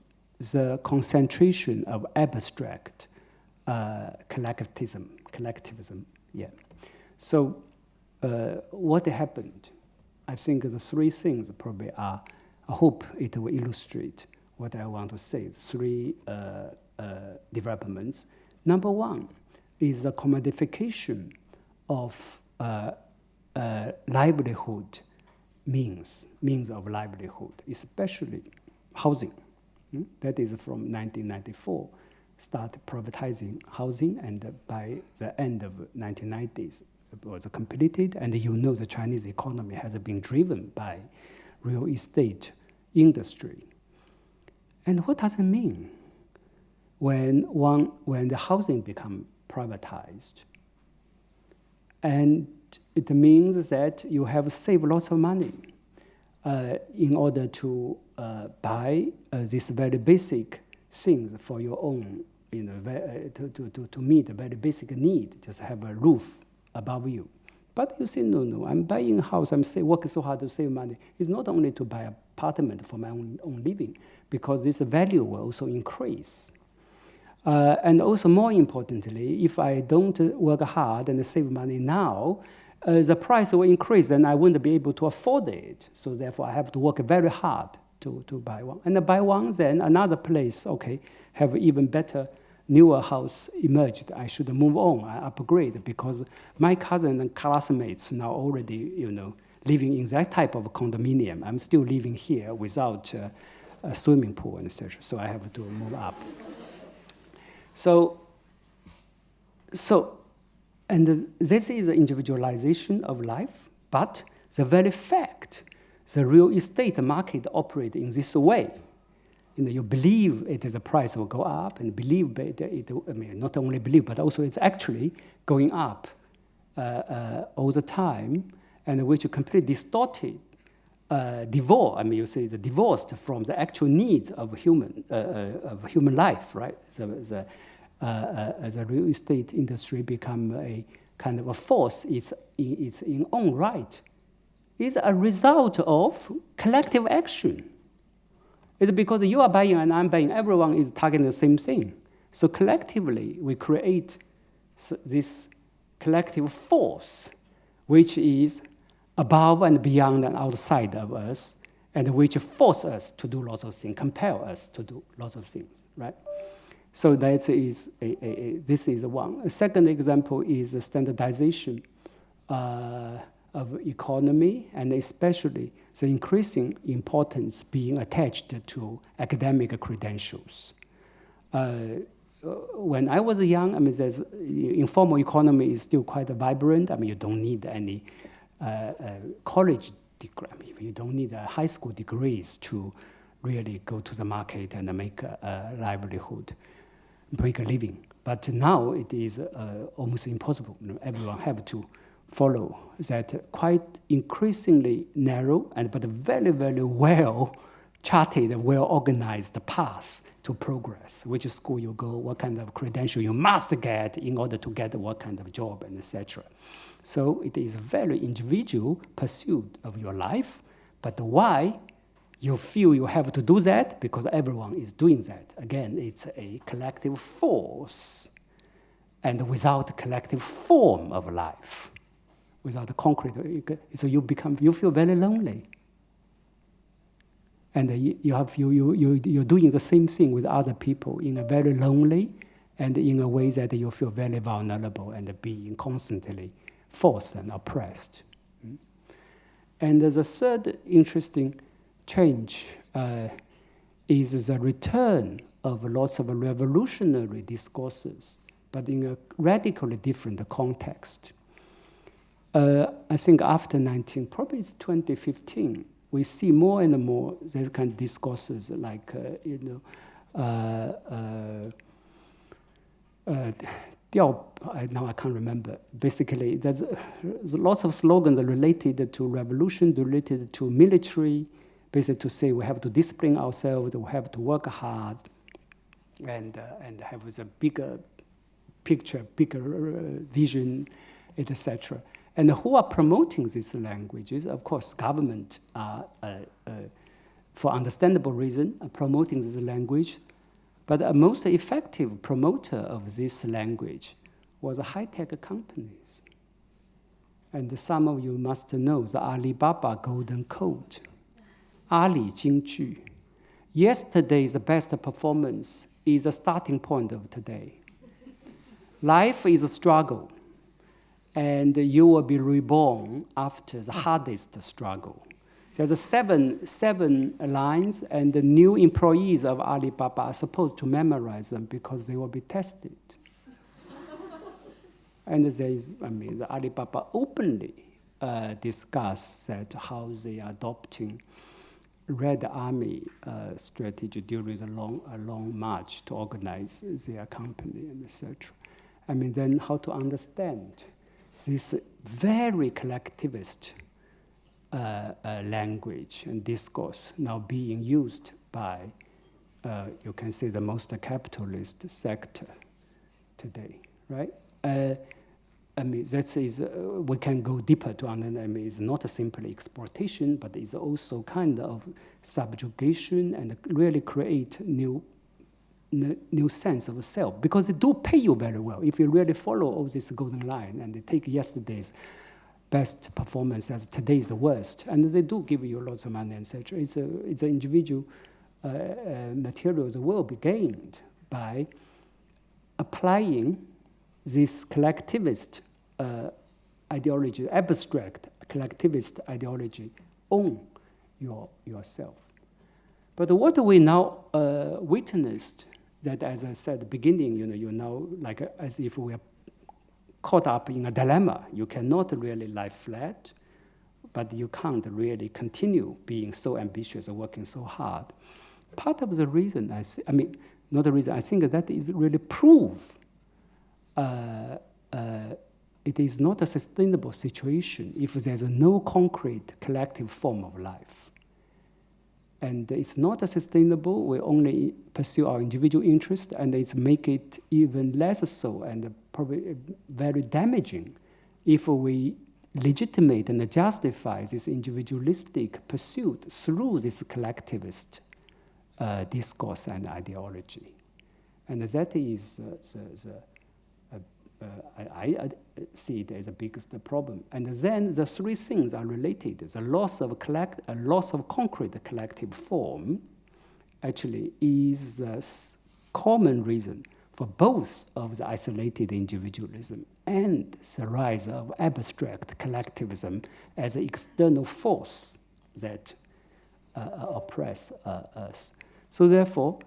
the concentration of abstract collectivism. Yeah. So what happened? I think the three things probably are, I hope it will illustrate what I want to say, three developments. Number one is the commodification of livelihood means of livelihood, especially housing. That is from 1994. Start privatizing housing, and by the end of 1990s, it was completed. And the Chinese economy has been driven by real estate industry. And what does it mean when the housing become privatized? And it means that you have saved lots of money in order to buy this very basic things for your own, to meet a very basic need, just have a roof above you, But you say, no, I'm buying a house, working so hard to save money. It's not only to buy an apartment for my own living, because this value will also increase. And also more importantly, if I don't work hard and save money now, the price will increase and I wouldn't be able to afford it. So therefore I have to work very hard to buy one. And buy one, then another place, okay, have even better, newer house emerged. I should move on, I upgrade, because my cousin and classmates now already, living in that type of condominium. I'm still living here without a swimming pool and etc. So I have to move up. And this is the individualization of life, but the very fact the real estate market operates in this way. You believe the price will go up, and believe not only believe, but also it's actually going up all the time, and which completely distorted, divorced from the actual needs of human life, right? The real estate industry become a kind of a force. It's in own right. It's a result of collective action. It's because you are buying and I'm buying, everyone is targeting the same thing. So collectively, we create this collective force, which is above and beyond and outside of us, and which force us to do lots of things, compel us to do lots of things, right? So that is this is one. A second example is the standardization of economy, and especially the increasing importance being attached to academic credentials. When I was young, there's informal economy is still quite vibrant. You don't need any college degree. You don't need high school degrees to really go to the market and make a livelihood, make a living. But now it is almost impossible. Everyone have to follow that quite increasingly narrow but very, very well charted, well organized path to progress. Which school you go, what kind of credential you must get in order to get what kind of job, and etc. So it is a very individual pursuit of your life. But why you feel you have to do that? Because everyone is doing that. Again, it's a collective force, and without a collective form of life, without a concrete, so you feel very lonely. And you're doing the same thing with other people in a very lonely, and in a way that you feel very vulnerable and being constantly forced and oppressed. And the third interesting change is the return of lots of revolutionary discourses, but in a radically different context. I think after probably it's 2015, we see more and more these kind of discourses like, now I can't remember. Basically, there's lots of slogans related to revolution, related to military, basically to say we have to discipline ourselves, we have to work hard, and have a bigger picture, bigger vision, etc. And who are promoting these languages? Of course, government are, for understandable reason, are promoting this language. But the most effective promoter of this language was high-tech companies. And some of you must know the Alibaba Golden Code, Ali Jingju. Yesterday's best performance is the starting point of today. Life is a struggle, and you will be reborn after the hardest struggle. There's seven lines, and the new employees of Alibaba are supposed to memorize them because they will be tested. And the Alibaba openly discuss that how they are adopting Red Army strategy during a long march to organize their company and etc. Then how to understand this very collectivist language and discourse now being used by, you can say, the most capitalist sector today, right? I mean, that is, we can go deeper to understand, I mean, it's not simply exploitation, but it's also kind of subjugation and really create new sense of self, because they do pay you very well. If you really follow all this golden line and they take yesterday's best performance as today's worst, and they do give you lots of money, etc. It's an individual material that will be gained by applying this collectivist ideology, abstract collectivist ideology on yourself. But what we now witnessed, that as I said at the beginning, you now like as if we are caught up in a dilemma. You cannot really lie flat, but you can't really continue being so ambitious and working so hard. Part of the reason, not the reason, I think that is really proof it is not a sustainable situation if there's no concrete collective form of life. And it's not sustainable. We only pursue our individual interest, and it's make it even less so, and probably very damaging if we legitimate and justify this individualistic pursuit through this collectivist discourse and ideology. And that is I see it as the biggest problem. And then the three things are related. The loss of concrete collective form actually is the common reason for both of the isolated individualism and the rise of abstract collectivism as an external force that oppress us. So therefore,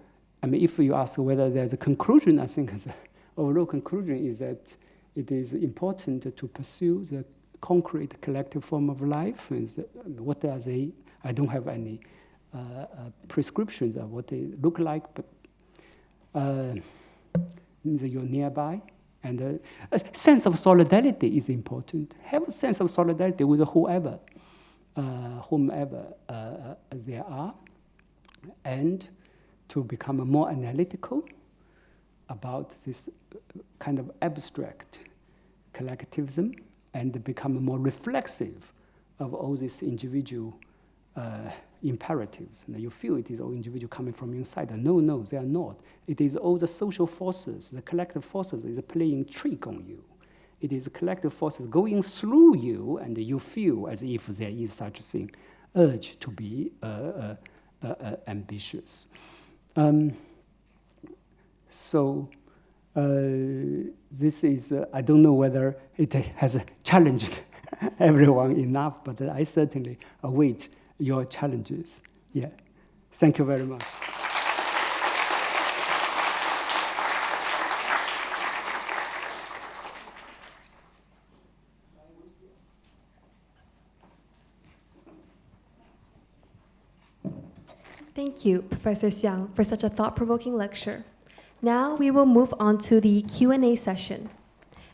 if you ask whether there's a conclusion, I think the overall conclusion is that it is important to pursue the concrete collective form of life. What are they? I don't have any prescriptions of what they look like, but you're nearby. And a sense of solidarity is important. Have a sense of solidarity with whomever they are, and to become more analytical about this kind of abstract collectivism, and become more reflexive of all these individual imperatives. Now you feel it is all individual coming from inside. No, they are not. It is all the social forces, the collective forces is playing trick on you. It is collective forces going through you, and you feel as if there is such a thing, urge to be ambitious. So this is, I don't know whether it has challenged everyone enough, but I certainly await your challenges. Yeah. Thank you very much. Thank you, Professor Xiang, for such a thought-provoking lecture. Now we will move on to the Q&A session.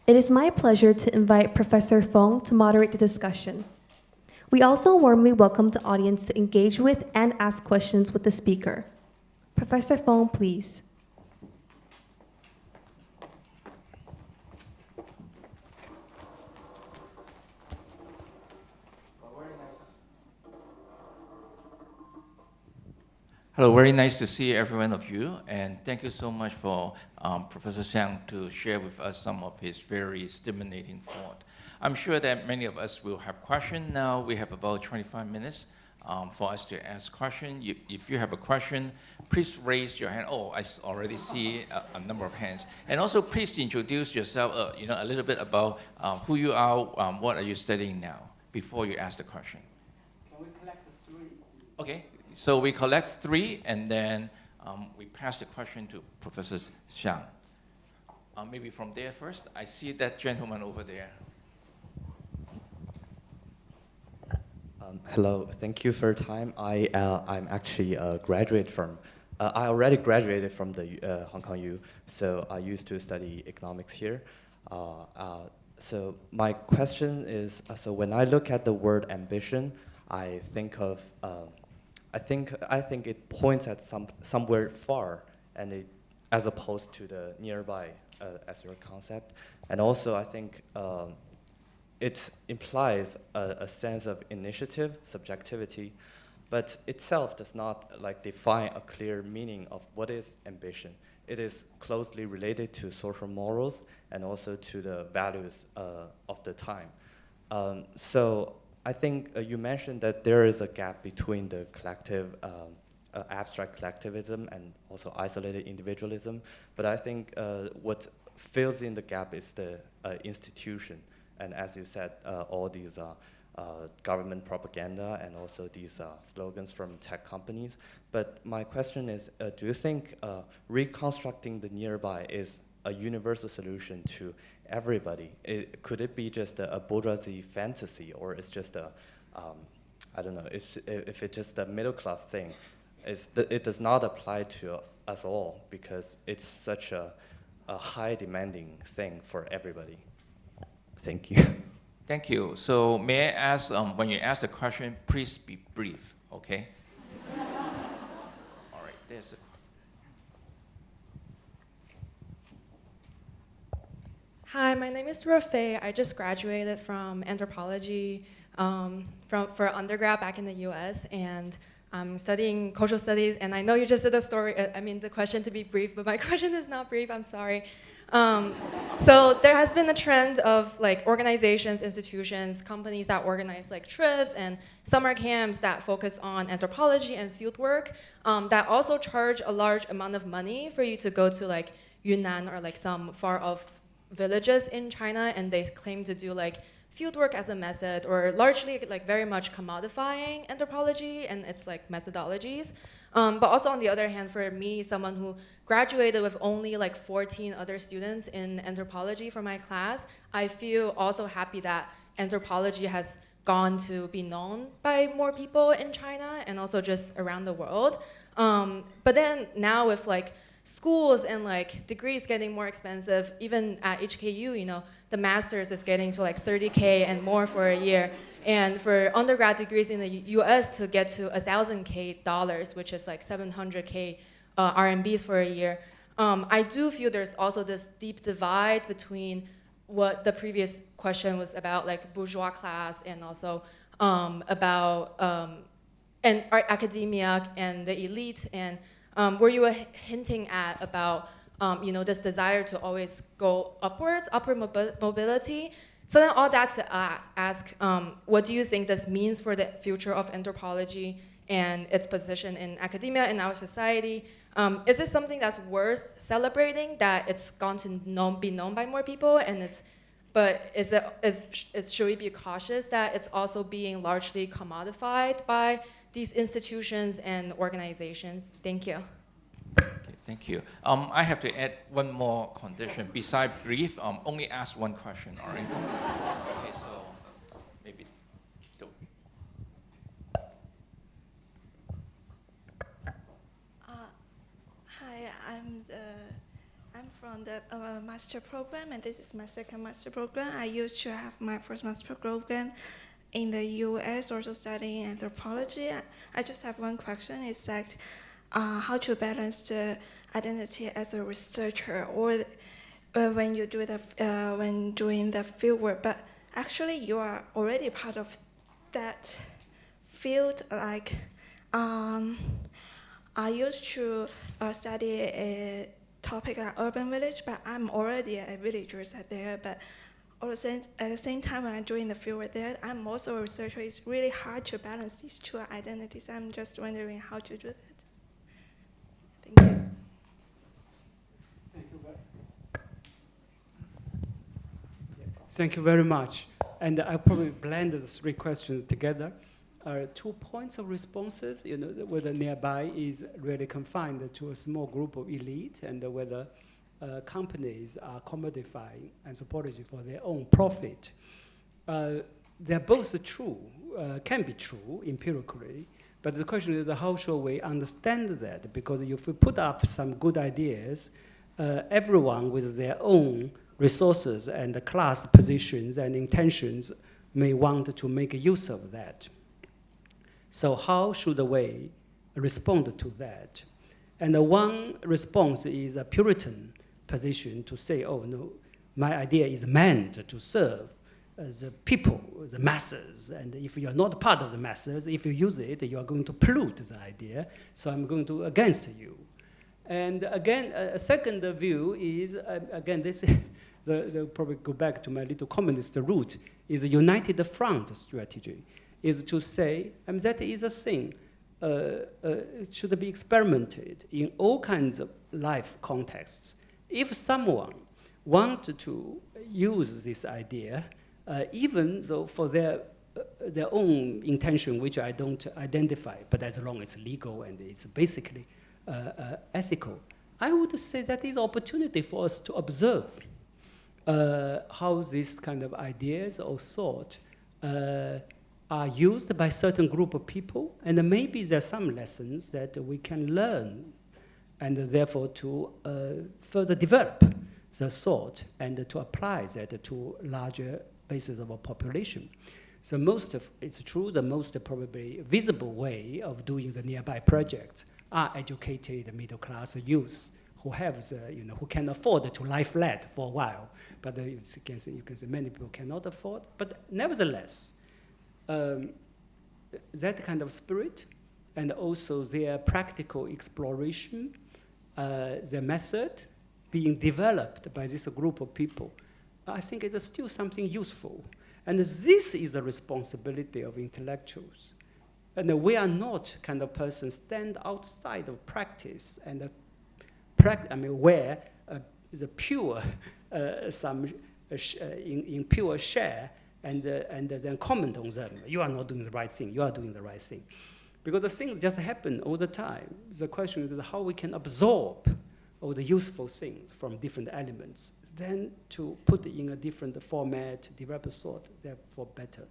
It is my pleasure to invite Professor Feng to moderate the discussion. We also warmly welcome the audience to engage with and ask questions with the speaker. Professor Feng, please. Hello, very nice to see every one of you, and thank you so much for Professor Xiang to share with us some of his very stimulating thought. I'm sure that many of us will have questions now. We have about 25 minutes for us to ask questions. If you have a question, please raise your hand. Oh, I already see a number of hands. And also, please introduce yourself, a little bit about who you are, what are you studying now, before you ask the question. Can we collect the three? Okay. So we collect three, and then we pass the question to Professor Xiang. Maybe from there first. I see that gentleman over there. Hello, thank you for your time. I'm actually a graduate from, I already graduated from the Hong Kong U, so I used to study economics here. So my question is, so when I look at the word ambition, I think of, I think it points at somewhere far, and as opposed to the nearby as your concept. And also, I think it implies a sense of initiative, subjectivity, but itself does not like define a clear meaning of what is ambition. It is closely related to social morals and also to the values of the time. So I think you mentioned that there is a gap between the collective, abstract collectivism and also isolated individualism. But I think what fills in the gap is the institution. And as you said, all these government propaganda and also these slogans from tech companies. But my question is, do you think reconstructing the nearby is a universal solution to everybody? Could it be just a bourgeoisie fantasy, or it's just a, I don't know, if it's just a middle class thing? It does not apply to us all because it's such a high demanding thing for everybody. Thank you. Thank you. So may I ask, when you ask the question, please be brief, okay? All right, there's a Hi, my name is Rafay. I just graduated from anthropology for undergrad back in the US, and I'm studying cultural studies. And I know you just did the question to be brief, but my question is not brief, I'm sorry. So there has been a trend of like organizations, institutions, companies that organize like trips and summer camps that focus on anthropology and fieldwork that also charge a large amount of money for you to go to like Yunnan or like some far off villages in China, and they claim to do like fieldwork as a method, or largely like very much commodifying anthropology and its like methodologies. But also on the other hand, for me, someone who graduated with only like 14 other students in anthropology for my class, I feel also happy that anthropology has gone to be known by more people in China and also just around the world. But then now with like schools and like degrees getting more expensive, even at HKU, you know, the master's is getting to like $30K and more for a year. And for undergrad degrees in the US to get to $1,000K, which is like 700K RMBs for a year, I do feel there's also this deep divide between what the previous question was about, like bourgeois class, and also about and academia and the elite, and where you were hinting at about you know, this desire to always go upwards, upward mobility. So then all that to ask, what do you think this means for the future of anthropology and its position in academia and our society? Is this something that's worth celebrating, that it's gone to be known by more people, and should we be cautious that it's also being largely commodified by these institutions and organizations? Thank you. Okay, thank you. I have to add one more condition. Besides brief, only ask one question, all right? Okay, so maybe don't. Hi, I'm from the master program, and this is my second master program. I used to have my first master program in the US, also studying anthropology. I just have one question. It's like how to balance the identity as a researcher, or when you do when doing the fieldwork. But actually, you are already part of that field. Like I used to study a topic like urban village, but I'm already a villager there. But at the same time, when I'm doing the fieldwork there, I'm also a researcher. It's really hard to balance these two identities. I'm just wondering how to do that. Thank you. Thank you very much. And I'll probably blend the three questions together. 2 points of responses, you know, whether nearby is really confined to a small group of elite, and whether companies are commodifying anthropology for their own profit. They're both true, can be true empirically, but the question is how shall we understand that? Because if we put up some good ideas, everyone with their own resources and class positions and intentions may want to make use of that. So how should we respond to that? And one response is a Puritan position to say, oh, no, my idea is meant to serve the people, the masses. And if you're not part of the masses, if you use it, you are going to pollute the idea. So I'm going to against you. And again, a second view is, again, this they'll probably go back to my little communist root, is a united front strategy, is to say, that is a thing. It should be experimented in all kinds of life contexts. If someone wanted to use this idea, even though for their own intention, which I don't identify, but as long as it's legal and it's basically ethical, I would say that is opportunity for us to observe how these kind of ideas or thought are used by certain group of people, and maybe there are some lessons that we can learn, and therefore to further develop the thought and to apply that to larger bases of a population. So it's true, the most probably visible way of doing the nearby projects are educated middle-class youth who have who can afford to lie flat for a while. But you can say many people cannot afford. But nevertheless, that kind of spirit and also their practical exploration, their method being developed by this group of people, I think it's still something useful. And this is a responsibility of intellectuals. And we are not kind of person stand outside of practice and where the pure, in pure share and then comment on them. You are not doing the right thing. You are doing the right thing. Because the things just happen all the time. The question is how we can absorb all the useful things from different elements, then to put it in a different format, develop a thought, therefore better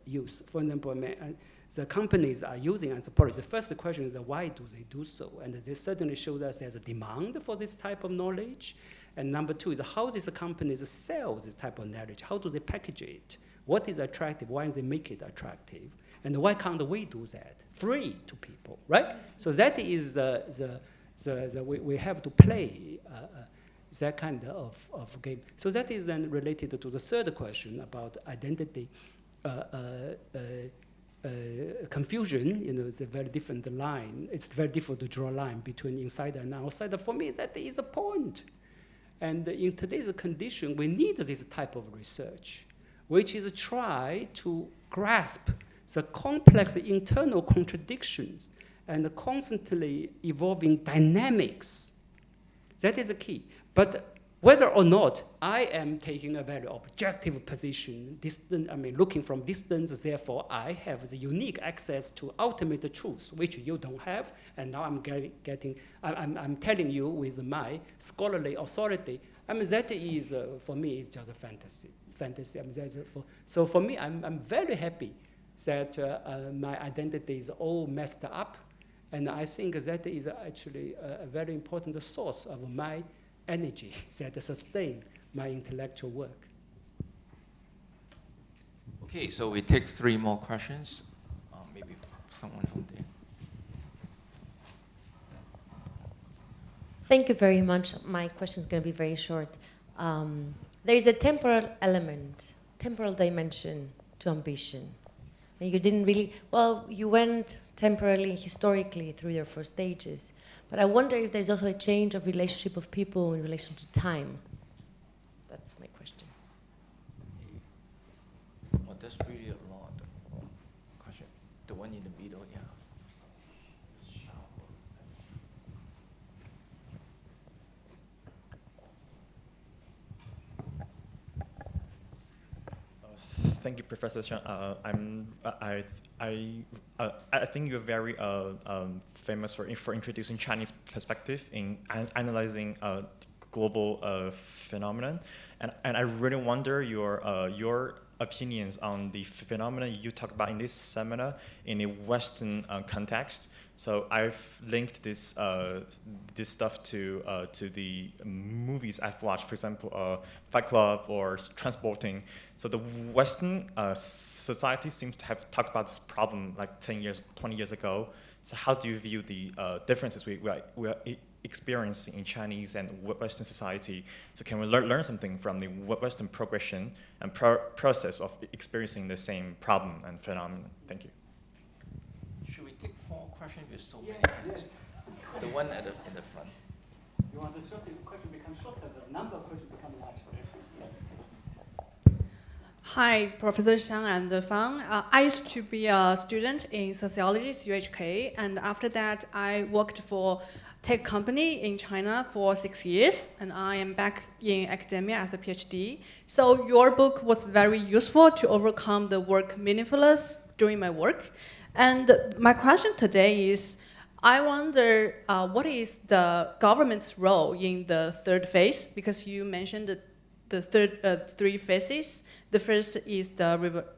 use. For example, the companies are using anthropology. The first question is why do they do so? And this certainly shows us there's a demand for this type of knowledge. And number two is how these companies sell this type of knowledge. How do they package it? What is attractive? Why do they make it attractive? And why can't we do that? Free to people, right? So that is we have to play that kind of game. So that is then related to the third question about identity confusion. It's a very different line. It's very difficult to draw a line between insider and outsider. For me, that is a point. And in today's condition, we need this type of research, which is try to grasp the complex internal contradictions and the constantly evolving dynamics. That is the key. But whether or not I am taking a very objective position, looking from distance, therefore I have the unique access to ultimate truth, which you don't have, and now I'm I'm telling you with my scholarly authority. That is, for me, it's just a fantasy. So for me, I'm very happy that my identity is all messed up, and I think that is actually a very important source of my energy that sustain my intellectual work. Okay, so we take 3 more questions. Maybe someone from there. Thank you very much. My question is going to be very short. There is a temporal element, temporal dimension to ambition. And you didn't really, you went temporarily, historically through your 4 stages. But I wonder if there's also a change of relationship of people in relation to time. That's my question. Oh, that's really a lot question. The one in the middle, yeah. Thank you, Professor Xiang. I think you're very famous for introducing Chinese perspective in analyzing global phenomenon, and I really wonder your opinions on the phenomenon you talk about in this seminar in a Western context. So I've linked this stuff to the movies I've watched, for example, Fight Club or Transporting. So the Western society seems to have talked about this problem like 10 years, 20 years ago. So how do you view the differences we are experiencing in Chinese and Western society. So can we learn something from the Western progression and process of experiencing the same problem and phenomenon? Thank you. Should we take 4 questions with so many hands? The one in the front. You want the question become shorter, the number of questions become larger. Hi, Professor Xiang and Fang. I used to be a student in sociology, CUHK, and after that I worked for tech company in China for 6 years, and I am back in academia as a PhD. So your book was very useful to overcome the work meaningfulness during my work. And my question today is, I wonder what is the government's role in the third phase, because you mentioned the 3 phases. The first is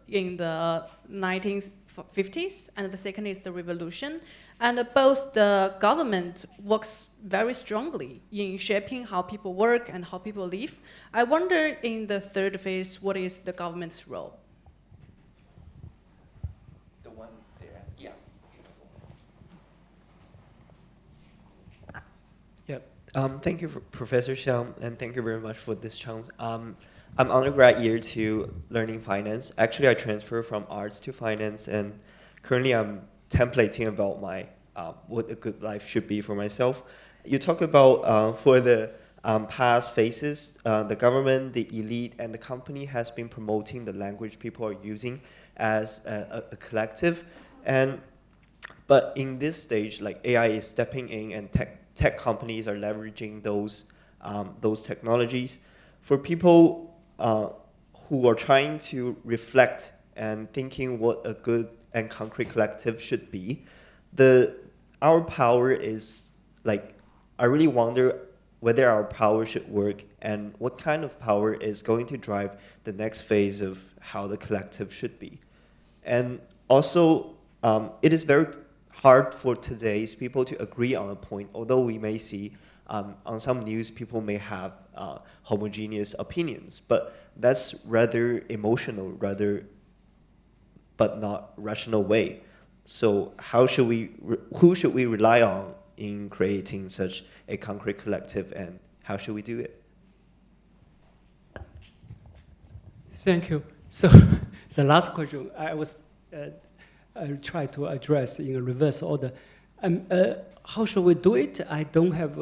in the 1950s, and the second is the revolution. And both the government works very strongly in shaping how people work and how people live. I wonder in the third phase, what is the government's role? The one there. Yeah. Thank you, Professor Xiang, and thank you very much for this chance. I'm undergrad year 2 learning finance. Actually, I transferred from arts to finance, and currently I'm templating about my what a good life should be for myself. You talk about for the past phases, the government, the elite, and the company has been promoting the language people are using as a collective, but in this stage, like AI is stepping in, and tech companies are leveraging those technologies. For people who are trying to reflect and thinking what a good and concrete collective should be, our power is like, I really wonder whether our power should work and what kind of power is going to drive the next phase of how the collective should be. And also, it is very hard for today's people to agree on a point, although we may see on some news people may have homogeneous opinions, but that's rather emotional, but not rational way. So who should we rely on in creating such a concrete collective, and how should we do it? Thank you. So the last question I'll try to address in a reverse order. How should we do it? I don't have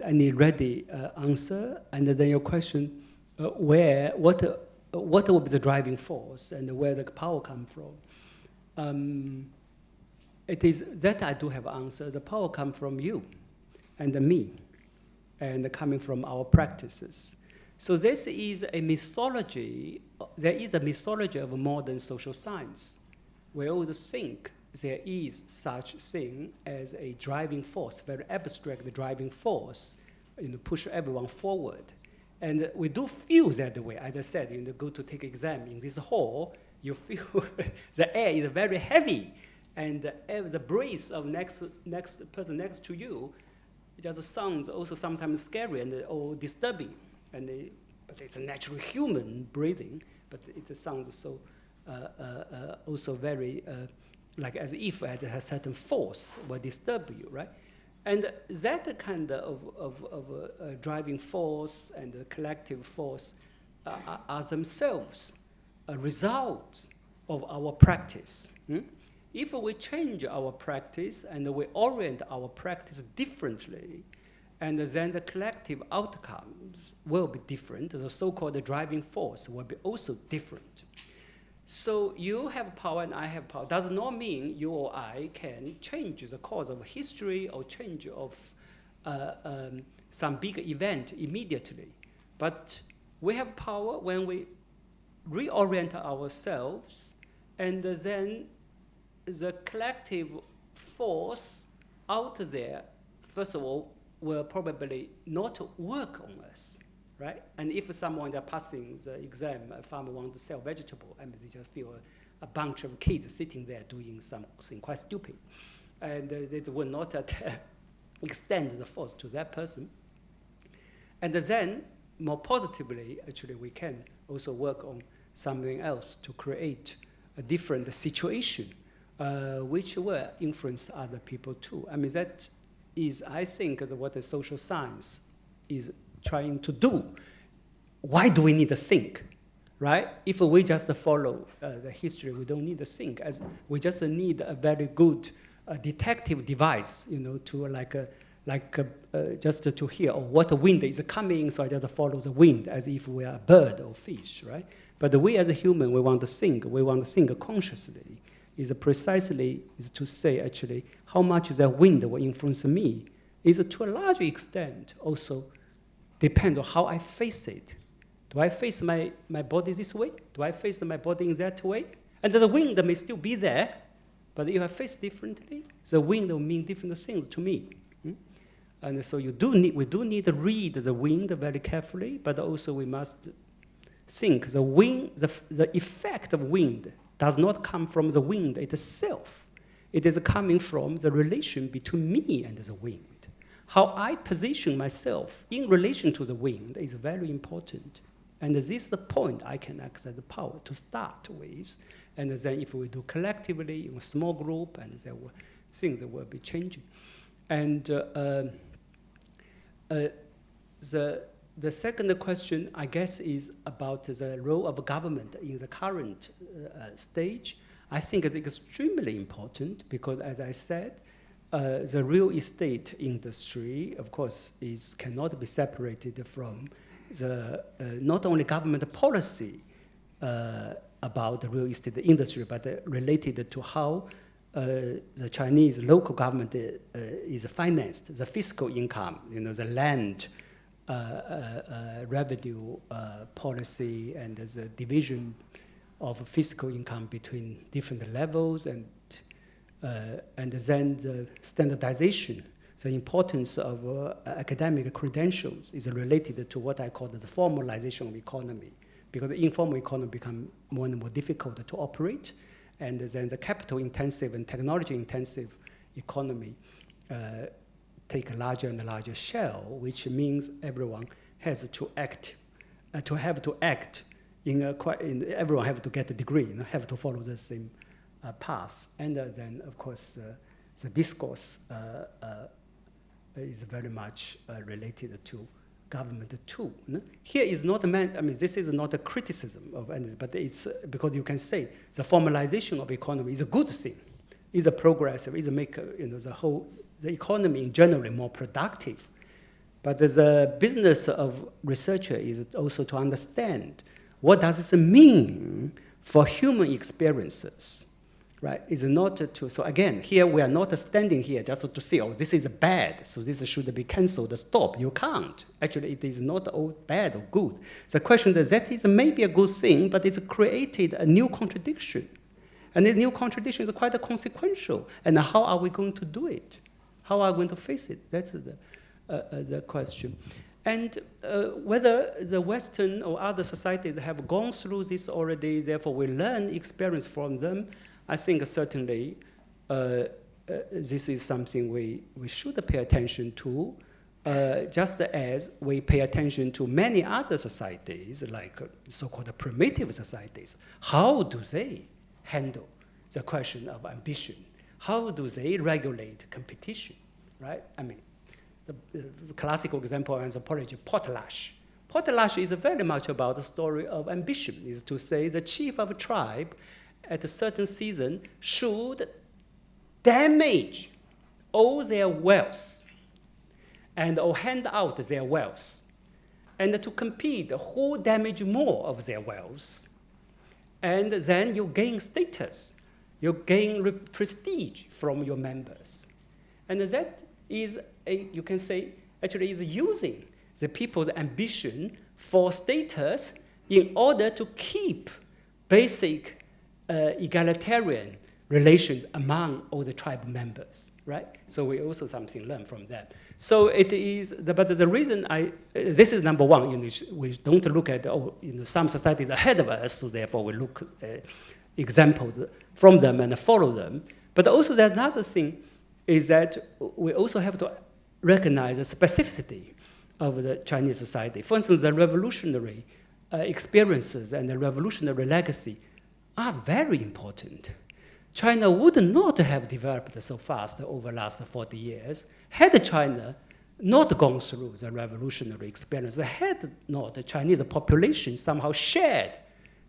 any ready answer. And then your question, what will be the driving force and where the power come from? It is that I do have answer. The power come from you and me, and coming from our practices. So this is a mythology. There is a mythology of modern social science. We always think there is such thing as a driving force, very abstract driving force, push everyone forward. And we do feel that way. As I said, go to take exam in this hall, you feel the air is very heavy, and the breath of next person next to you, it just sounds also sometimes scary or disturbing. But it's a natural human breathing, but it sounds so also very like as if it has a certain force will disturb you, right? And that kind of driving force and collective force are themselves a result of our practice. If we change our practice and we orient our practice differently, and then the collective outcomes will be different, the so-called driving force will be also different. So you have power and I have power. Does not mean you or I can change the course of history or change of some big event immediately. But we have power when we reorient ourselves, and then the collective force out there, first of all, will probably not work on us, right? And if someone is passing the exam, a farmer wants to sell vegetable, and they just feel a bunch of kids sitting there doing something quite stupid, and they will not extend the force to that person. And then, more positively, actually, we can also work on something else to create a different situation, which will influence other people too. I mean, that is, I think, what the social science is trying to do. Why do we need to think, right? If we just follow the history, we don't need to think. As we just need a very good detective device, to just to hear, what wind is coming, so I just follow the wind as if we are a bird or fish, right? But we as a human, we want to think. We want to think consciously. Is to say, actually, how much the wind will influence me is to a large extent also depends on how I face it. Do I face my body this way? Do I face my body in that way? And the wind may still be there, but if I face differently, the wind will mean different things to me. And so we do need to read the wind very carefully, but also we must think the wind, the effect of wind does not come from the wind itself. It is coming from the relation between me and the wind. How I position myself in relation to the wind is very important. And this is the point I can access the power to start with. And then if we do collectively in a small group, and there will, things will be changing. And the second question, I guess, is about the role of government in the current stage. I think it's extremely important because, as I said, the real estate industry, of course, cannot be separated from the not only government policy about the real estate industry, but related to how the Chinese local government is financed, the fiscal income, the land revenue policy and the division of fiscal income between different levels, and then the standardization. The importance of academic credentials is related to what I call the formalization of economy, because the informal economy becomes more and more difficult to operate, and then the capital-intensive and technology-intensive economy take a larger and larger share, which means everyone has to act, everyone have to get a degree, have to follow the same path. And then, of course, the discourse is very much related to government too. Here is not this is not a criticism of anything, but it's because you can say the formalization of economy is a good thing, is a progressive, is a make the economy in general more productive. But the business of researcher is also to understand what does this mean for human experiences, right? Is not to, so again, here we are not standing here just to say, oh, this is bad, so this should be canceled, stop. You can't. Actually, it is not all bad or good. The question is that is maybe a good thing, but it's created a new contradiction. And this new contradiction is quite consequential. And how are we going to do it? How are we going to face it? That's the question. And whether the Western or other societies have gone through this already, therefore we learn experience from them, I think certainly this is something we should pay attention to, just as we pay attention to many other societies, like so-called primitive societies. How do they handle the question of ambition? How do they regulate competition, right? I mean, the classical example of anthropology, potlatch. Potlatch is very much about the story of ambition, is to say the chief of a tribe at a certain season should damage all their wealth or hand out their wealth, and to compete who damage more of their wealth. And then you gain status, you gain prestige from your members. And that is, you can say, actually is using the people's ambition for status in order to keep basic egalitarian relations among all the tribe members, right? So we also something learn from that. So it is, but the reason this is number one, we don't look at, some societies ahead of us, so therefore we look at examples from them and follow them. But also there's another thing is that we also have to recognize the specificity of the Chinese society. For instance, the revolutionary experiences and the revolutionary legacy are very important. China would not have developed so fast over the last 40 years Had China not gone through the revolutionary experience, had not the Chinese population somehow shared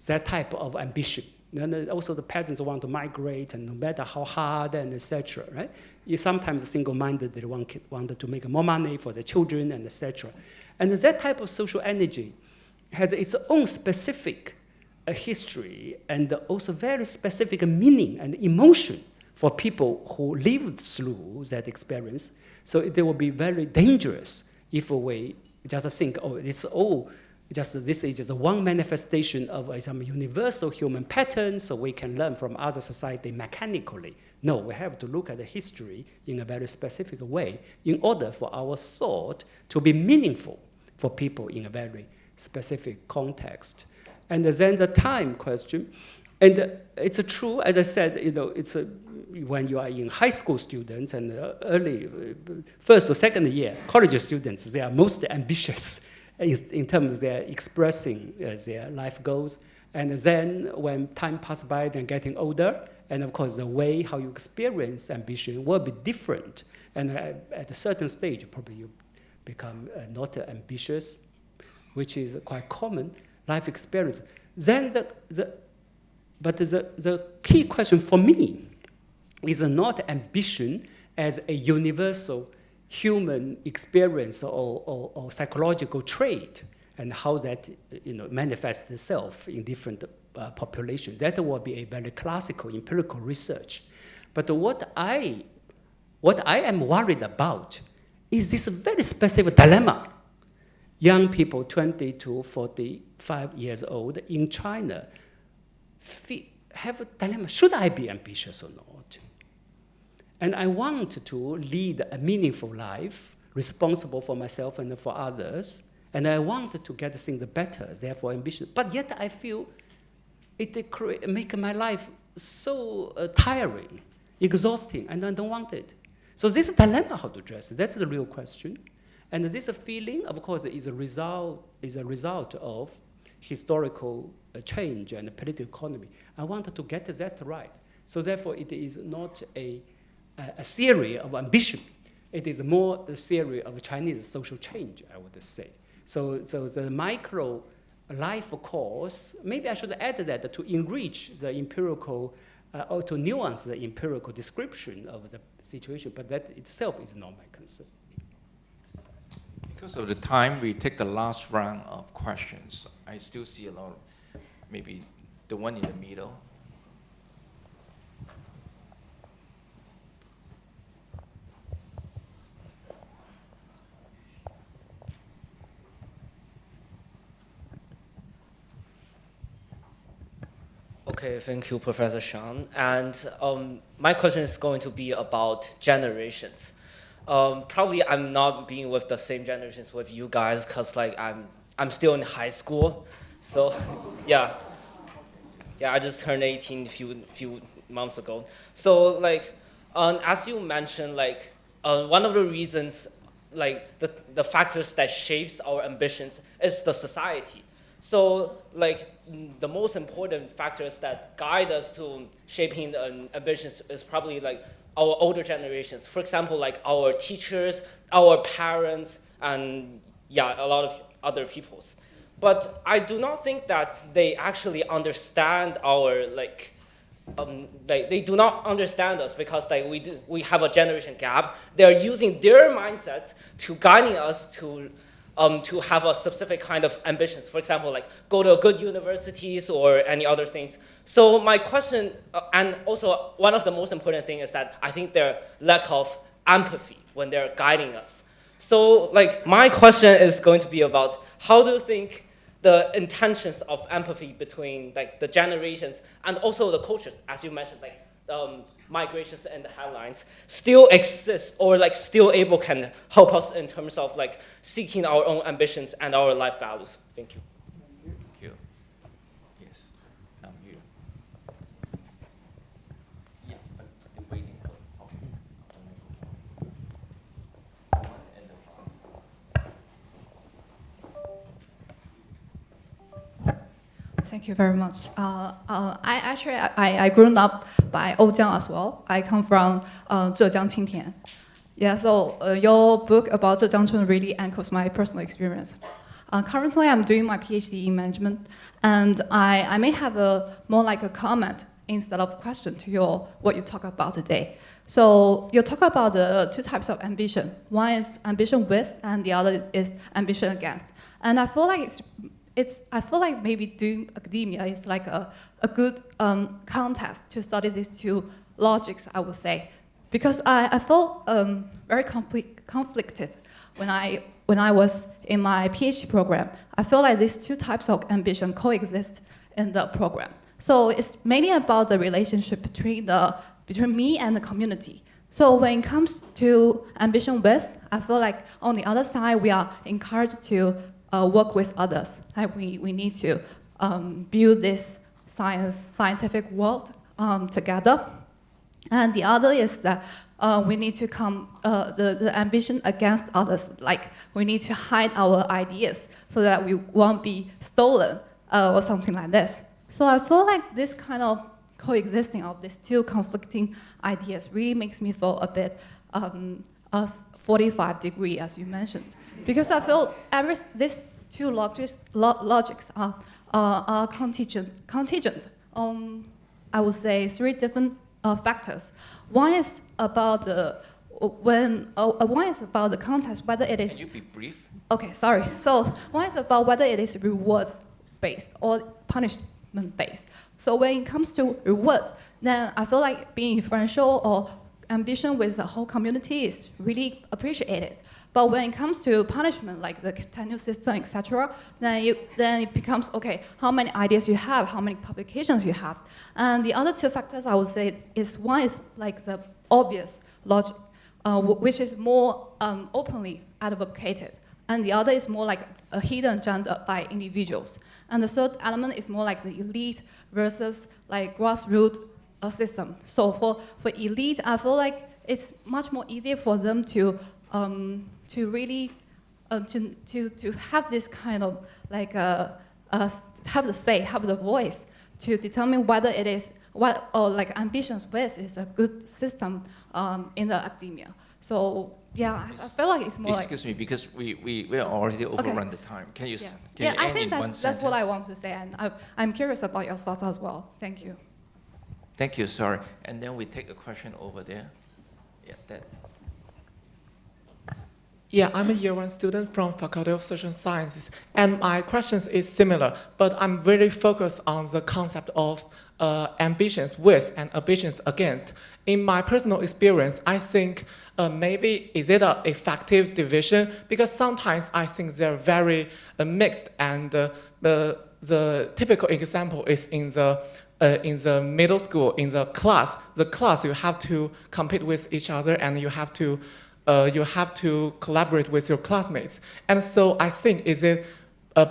that type of ambition. And also the peasants want to migrate, and no matter how hard and etc. Right? You sometimes single-minded, they wanted to make more money for their children and etc. And that type of social energy has its own specific history and also very specific meaning and emotion for people who lived through that experience. So it will be very dangerous if we just think, oh, this is just one manifestation of some universal human pattern, so we can learn from other society mechanically. No, we have to look at the history in a very specific way in order for our thought to be meaningful for people in a very specific context. And then the time question, and it's true, as I said, it's when you are in high school students and early first or second year college students, they are most ambitious in terms of their expressing their life goals. And then when time passes by, they're getting older, and of course the way how you experience ambition will be different. And at a certain stage, probably you become not ambitious, which is quite common life experience. Then the key question for me is not ambition as a universal human experience or psychological trait, and how that manifests itself in different populations. That will be a very classical empirical research. But what I am worried about is this very specific dilemma. Young people 20 to 45 years old in China have a dilemma. Should I be ambitious or not? And I want to lead a meaningful life, responsible for myself and for others, and I want to get things better, therefore ambitious. But yet I feel it makes my life so tiring, exhausting, and I don't want it. So this dilemma, how to address it, that's the real question. And this feeling, of course, is a result of historical change and political economy. I wanted to get that right. So therefore, it is not a theory of ambition. It is more a theory of Chinese social change, I would say. So the micro life course, maybe I should add that to enrich the empirical, or to nuance the empirical description of the situation, but that itself is not my concern. Because of the time, we take the last round of questions. I still see a lot of, maybe the one in the middle. Okay, thank you, Professor Xiang. And my question is going to be about generations. Probably I'm not being with the same generations with you guys because I'm still in high school. So yeah, I just turned 18 few months ago. So as you mentioned, one of the reasons, the factors that shapes our ambitions is the society. So the most important factors that guide us to shaping the ambitions is probably our older generations. For example, our teachers, our parents, and a lot of other peoples. But I do not think that they actually understand our they do not understand us because we have a generation gap. They are using their mindset to guiding us to have a specific kind of ambitions. For example, go to good universities or any other things. So my question, and also one of the most important things is that I think their lack of empathy when they're guiding us. So my question is going to be about how do you think the intentions of empathy between the generations and also the cultures, as you mentioned, migrations and the headlines, still exist or still can help us in terms of seeking our own ambitions and our life values. Thank you. Thank you. Yes. Now you. Yeah, but I'm waiting for one in the front. Thank you very much. I grew up by Ojiang as well. I come from Zhejiang Qingtian. Yeah, so your book about Zhejiang really anchors my personal experience. Currently, I'm doing my PhD in management, and I may have a more like a comment instead of question to what you talk about today. So you talk about the two types of ambition. One is ambition with, and the other is ambition against. And I feel like I feel like maybe doing academia is like a good contest to study these two logics, I would say, because I felt very conflicted when I was in my PhD program. I feel like these two types of ambition coexist in the program. So it's mainly about the relationship between me and the community. So when it comes to ambition with, I feel like on the other side, we are encouraged to work with others. Like we need to build this scientific world together. And the other is that we need to the ambition against others. Like we need to hide our ideas so that we won't be stolen or something like this. So I feel like this kind of coexisting of these two conflicting ideas really makes me feel a bit 45 degree, as you mentioned, because I feel these two logics are contingent on, I would say, three different factors. One is about one is about the context, whether it is. Can you be brief? Okay, sorry. So one is about whether it is rewards based or punishment based. So when it comes to rewards, then I feel like being influential or ambition with the whole community is really appreciated. But when it comes to punishment, like the tenure system, etc., then it becomes, okay, how many ideas you have, how many publications you have. And the other two factors I would say is one is like the obvious logic, which is more openly advocated. And the other is more like a hidden agenda by individuals. And the third element is more like the elite versus like grassroots system. So for elite, I feel like it's much more easier for them to really to have this kind of like have the say, have the voice to determine whether it is what or like ambitions with is a good system in the academia. So yeah, I feel like it's more. Excuse me, because we are already overrun the time. Can you? Yeah, Can you I end think in one that's what I sentence? want to say, and I'm curious about your thoughts as well. Thank you. Thank you. Sorry, and then we take a question over there. Yeah, that. Yeah, I'm a year one student from Faculty of Social Sciences, and my questions is similar, but I'm very focused on the concept of ambitions with and ambitions against. In my personal experience, I think maybe is it an effective division? Because sometimes I think they're very mixed, and the typical example is in the middle school, in the class you have to compete with each other, and you have to collaborate with your classmates. And so I think, is it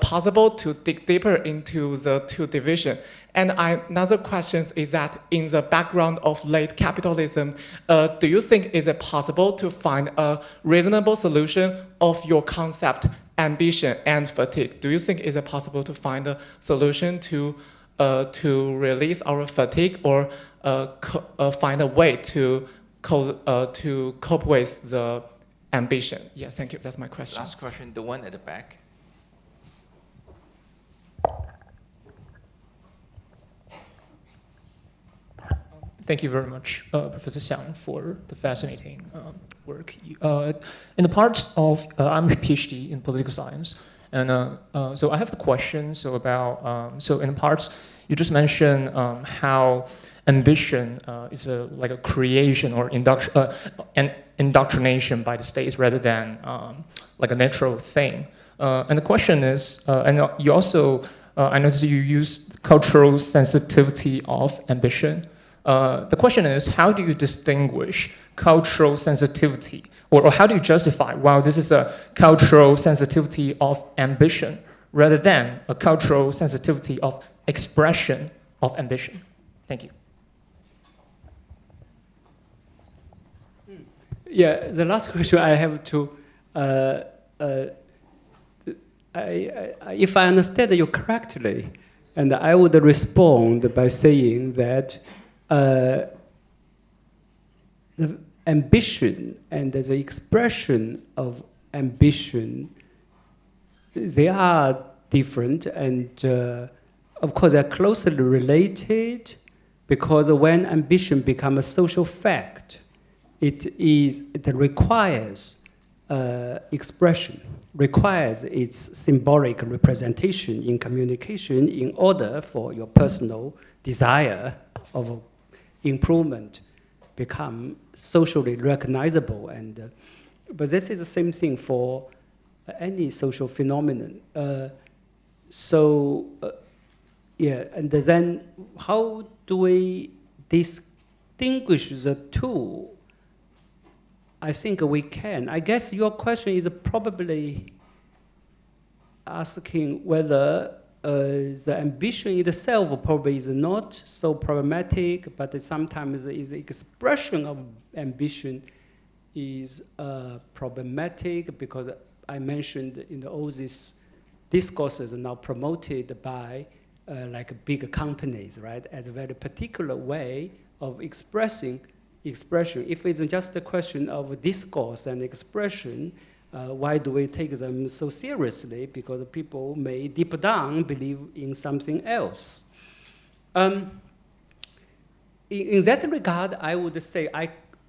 possible to dig deeper into the two divisions? And another question is that in the background of late capitalism, do you think is it possible to find a reasonable solution of your concept, ambition, and fatigue? Do you think is it possible to find a solution to release our fatigue, or find a way to cope with the ambition? Yeah, thank you. That's my question. Last question, the one at the back. Thank you very much, Professor Xiang, for the fascinating work. In the parts of, I'm a PhD in political science, and so I have the question. So about so in the parts you just mentioned how ambition is like a creation or an indoctrination by the states rather than like a natural thing. And the question is, and you also I noticed you used cultural sensitivity of ambition. The question is, how do you distinguish cultural sensitivity, or how do you justify, wow, this is a cultural sensitivity of ambition rather than a cultural sensitivity of expression of ambition? Thank you. Yeah, the last question I have to, if I understand you correctly, and I would respond by saying that ambition and the expression of ambition, they are different, and of course they're closely related, because when ambition becomes a social fact, it requires expression, requires its symbolic representation in communication in order for your personal desire of improvement become socially recognizable. And but this is the same thing for any social phenomenon. Yeah, and then how do we distinguish the two? I think we can. I guess your question is probably asking whether the ambition itself probably is not so problematic, but sometimes the expression of ambition is problematic, because I mentioned all these discourses are now promoted by like big companies, right, as a very particular way of expression. If it's just a question of discourse and expression, why do we take them so seriously? Because people may deep down believe in something else. In that regard, I would say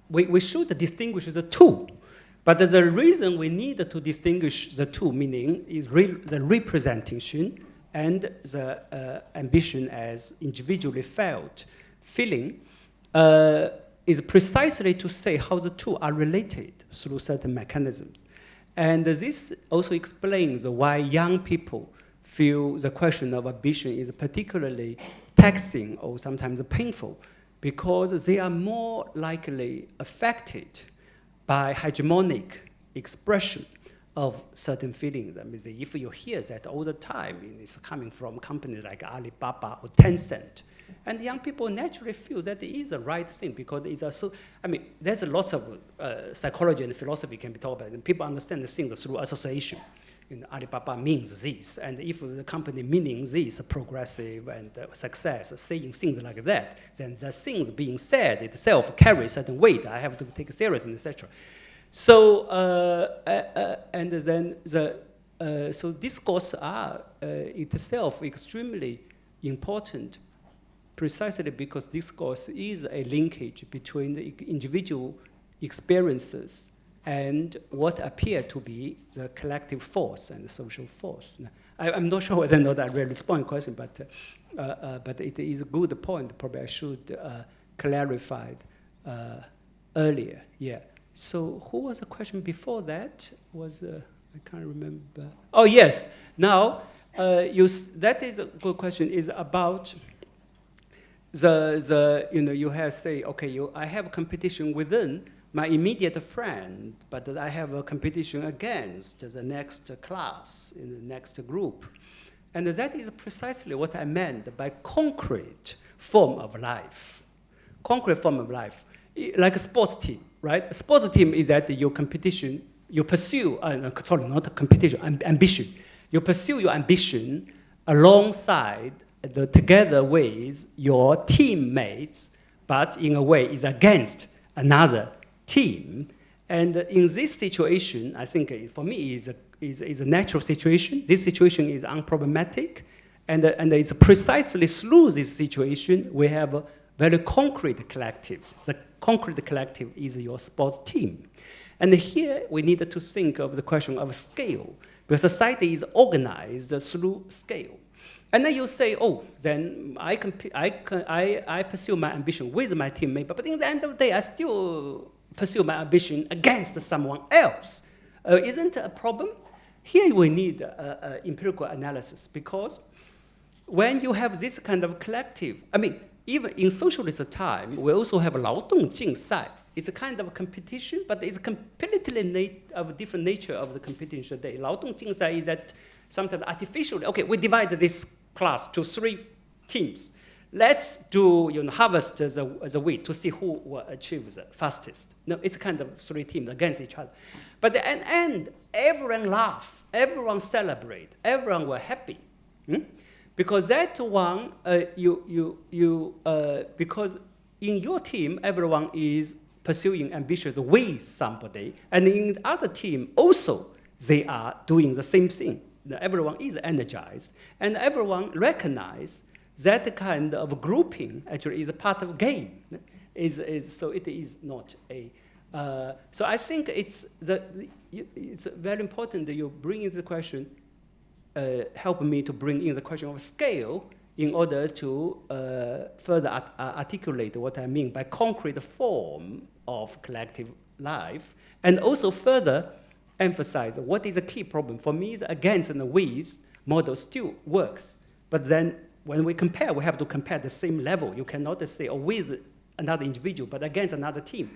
we should distinguish the two. But the reason we need to distinguish the two, meaning is the representation and the ambition as individually felt feeling, is precisely to say how the two are related through certain mechanisms. And this also explains why young people feel the question of ambition is particularly taxing or sometimes painful, because they are more likely affected by hegemonic expression of certain feelings. I mean, if you hear that all the time, it's coming from companies like Alibaba or Tencent, and young people naturally feel that it is the right thing, because it's there's lots of psychology and philosophy can be talked about, and people understand the things through association. Alibaba means this, and if the company meaning this, progressive and success, saying things like that, then the things being said itself carry certain weight. I have to take it seriously, etc. So and then so discourse are itself extremely important, precisely because discourse is a linkage between the individual experiences and what appear to be the collective force and the social force. Now, I'm not sure whether or not I really respond to the question, but it is a good point. Probably I should clarify earlier. Yeah. So who was the question before that? I can't remember. Oh yes. Now that is a good question. Is about you have say, okay, I have a competition within my immediate friend, but I have a competition against the next class in the next group. And that is precisely what I meant by concrete form of life. Concrete form of life, like a sports team, right? A sports team is that your competition, you pursue, not a competition, ambition. You pursue your ambition alongside, together with your teammates, but in a way is against another team. And in this situation, I think for me is a natural situation. This situation is unproblematic, and it's precisely through this situation we have a very concrete collective. The concrete collective is your sports team. And here we need to think of the question of scale, because society is organized through scale. And then you say, oh, then I pursue my ambition with my teammate, but in the end of the day, I still pursue my ambition against someone else. Isn't it a problem? Here we need empirical analysis, because when you have this kind of collective, even in socialist time, we also have 劳动竞赛. It's a kind of competition, but it's completely of a different nature of the competition today. 劳动竞赛 is that sometimes artificially, okay, we divide this class to 3 teams. Let's do harvest the wheat to see who will achieve the fastest. No, it's kind of 3 teams against each other. But at the end, everyone laugh, everyone celebrate, everyone were happy. Because that one, because in your team, everyone is pursuing ambitions with somebody, and in the other team also they are doing the same thing. Everyone is energized, and everyone recognizes that kind of grouping actually is a part of game. So it is not a. So I think it's very important that you bring in the question, help me to bring in the question of scale in order to further articulate what I mean by concrete form of collective life, and also further emphasize what is the key problem. For me, the against and the with model still works, but then when we compare, we have to compare the same level. You cannot say, oh, with another individual, but against another team.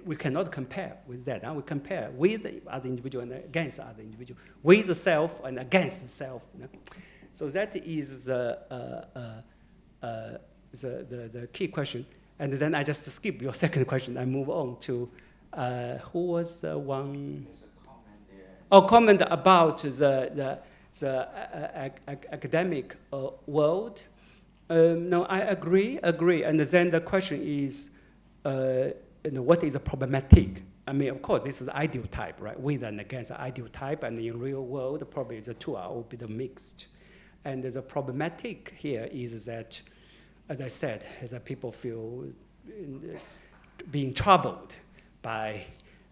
We cannot compare with that. We compare with the other individual and against the other individual, with the self and against the self. So that is the key question. And then I just skip your second question. I move on to who was one? There's a comment there. Oh, comment about the academic world. No, I agree. And then the question is, what is a problematic? I mean, of course, this is the ideal type, right? With and against the ideal type, and in real world, probably the two are a bit mixed. And the problematic here is that, as I said, is that people feel being troubled by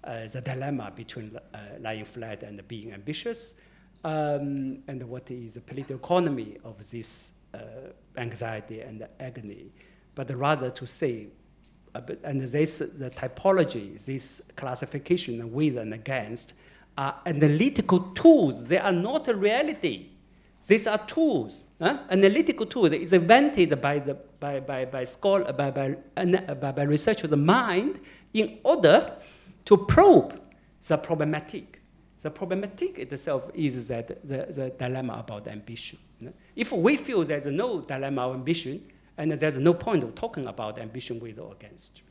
the dilemma between lying flat and being ambitious, and what is the political economy of this anxiety and agony, but rather to say, and the typology, this classification with and against, are analytical tools. They are not a reality. These are tools. Analytical tools is invented by researchers' mind in order to probe the problematic. The problematic itself is that the dilemma about ambition. If we feel there's no dilemma of ambition, and there's no point of talking about ambition with or against,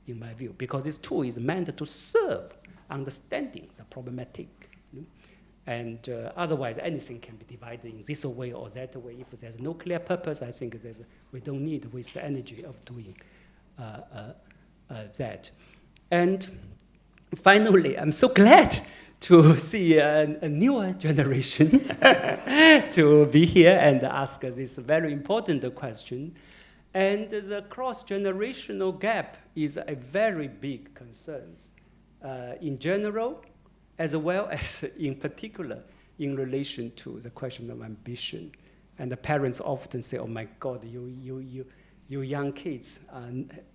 in my view, because this tool is meant to serve understanding the problematic. And otherwise, anything can be divided in this way or that way. If there's no clear purpose, I think we don't need to waste the energy of doing that. And finally, I'm so glad to see a newer generation to be here and ask this very important question. And the cross-generational gap is a very big concern in general, as well as in particular in relation to the question of ambition. And the parents often say, oh my God, you young kids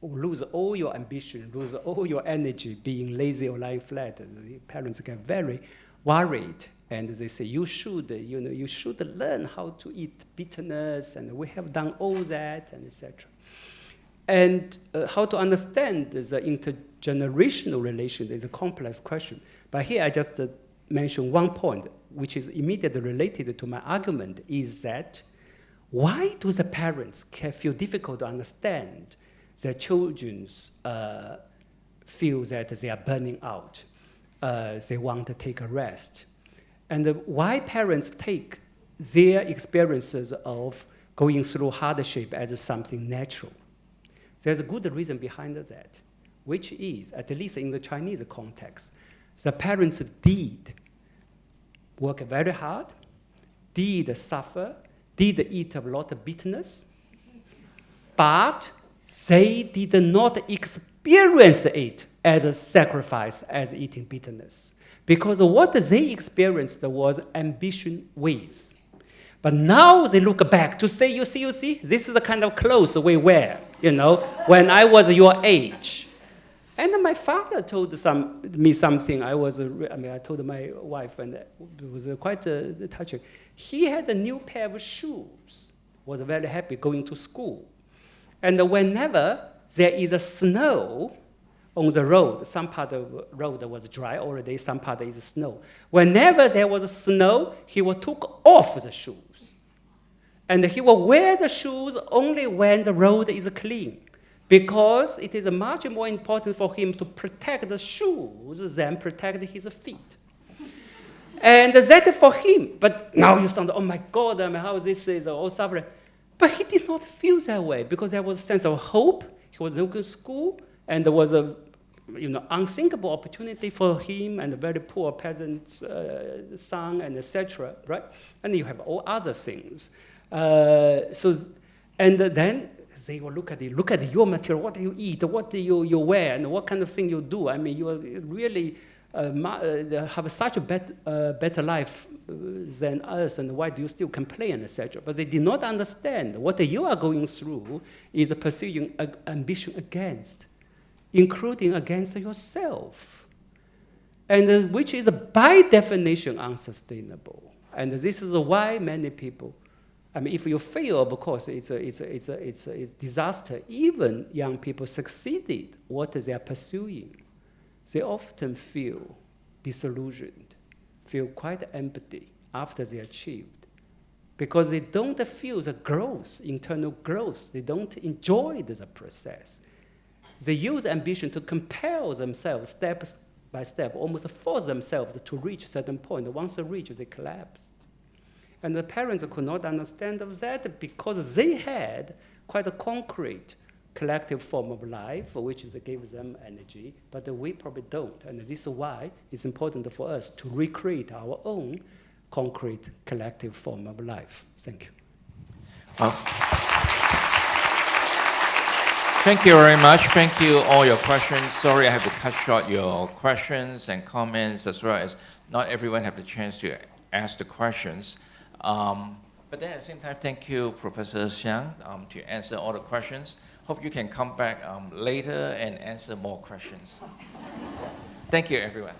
lose all your ambition, lose all your energy being lazy or lying flat. The parents get very worried, and they say, you should learn how to eat bitterness, and we have done all that, and etc. And how to understand the intergenerational relation is a complex question. But here I just mention one point, which is immediately related to my argument, is that why do the parents feel difficult to understand their children's feel that they are burning out, they want to take a rest? And why parents take their experiences of going through hardship as something natural? There's a good reason behind that, which is, at least in the Chinese context, the parents did work very hard, did suffer, did eat a lot of bitterness, but they did not experience it as a sacrifice, as eating bitterness. Because what they experienced was ambition with. But now they look back to say, you see, this is the kind of clothes we wear, when I was your age. And my father told me something. I told my wife, and it was quite touching. He had a new pair of shoes, was very happy going to school. And whenever there is a snow on the road, some part of the road was dry already, some part is snow. Whenever there was snow, he would take off the shoes. And he will wear the shoes only when the road is clean, because it is much more important for him to protect the shoes than protect his feet. And that for him, but now you sound, oh my God, how this is all suffering. But he did not feel that way, because there was a sense of hope. He was looking at school, and there was unthinkable opportunity for him and a very poor peasant's son and etc. Right? And you have all other things. And then they will look at your material. What do you eat? What do you wear? And what kind of thing you do? I mean, you really have such a better life than us, and why do you still complain, etc.? But they did not understand what you are going through is pursuing ambition against, including against yourself, and which is by definition unsustainable. And this is why many people, I mean, if you fail, of course, it's a disaster. Even young people succeeded what they are pursuing, they often feel disillusioned, feel quite empty after they achieved, because they don't feel the growth, internal growth. They don't enjoy the process. They use ambition to compel themselves step by step, almost force themselves to reach a certain point. Once they reach, they collapse. And the parents could not understand of that because they had quite a concrete collective form of life, which gave them energy, but we probably don't. And this is why it's important for us to recreate our own concrete collective form of life. Thank you. Thank you very much. Thank you all your questions. Sorry I have to cut short your questions and comments, as well as not everyone have the chance to ask the questions. But then at the same time, thank you, Professor Xiang, to answer all the questions. Hope you can come back later and answer more questions. Thank you, everyone.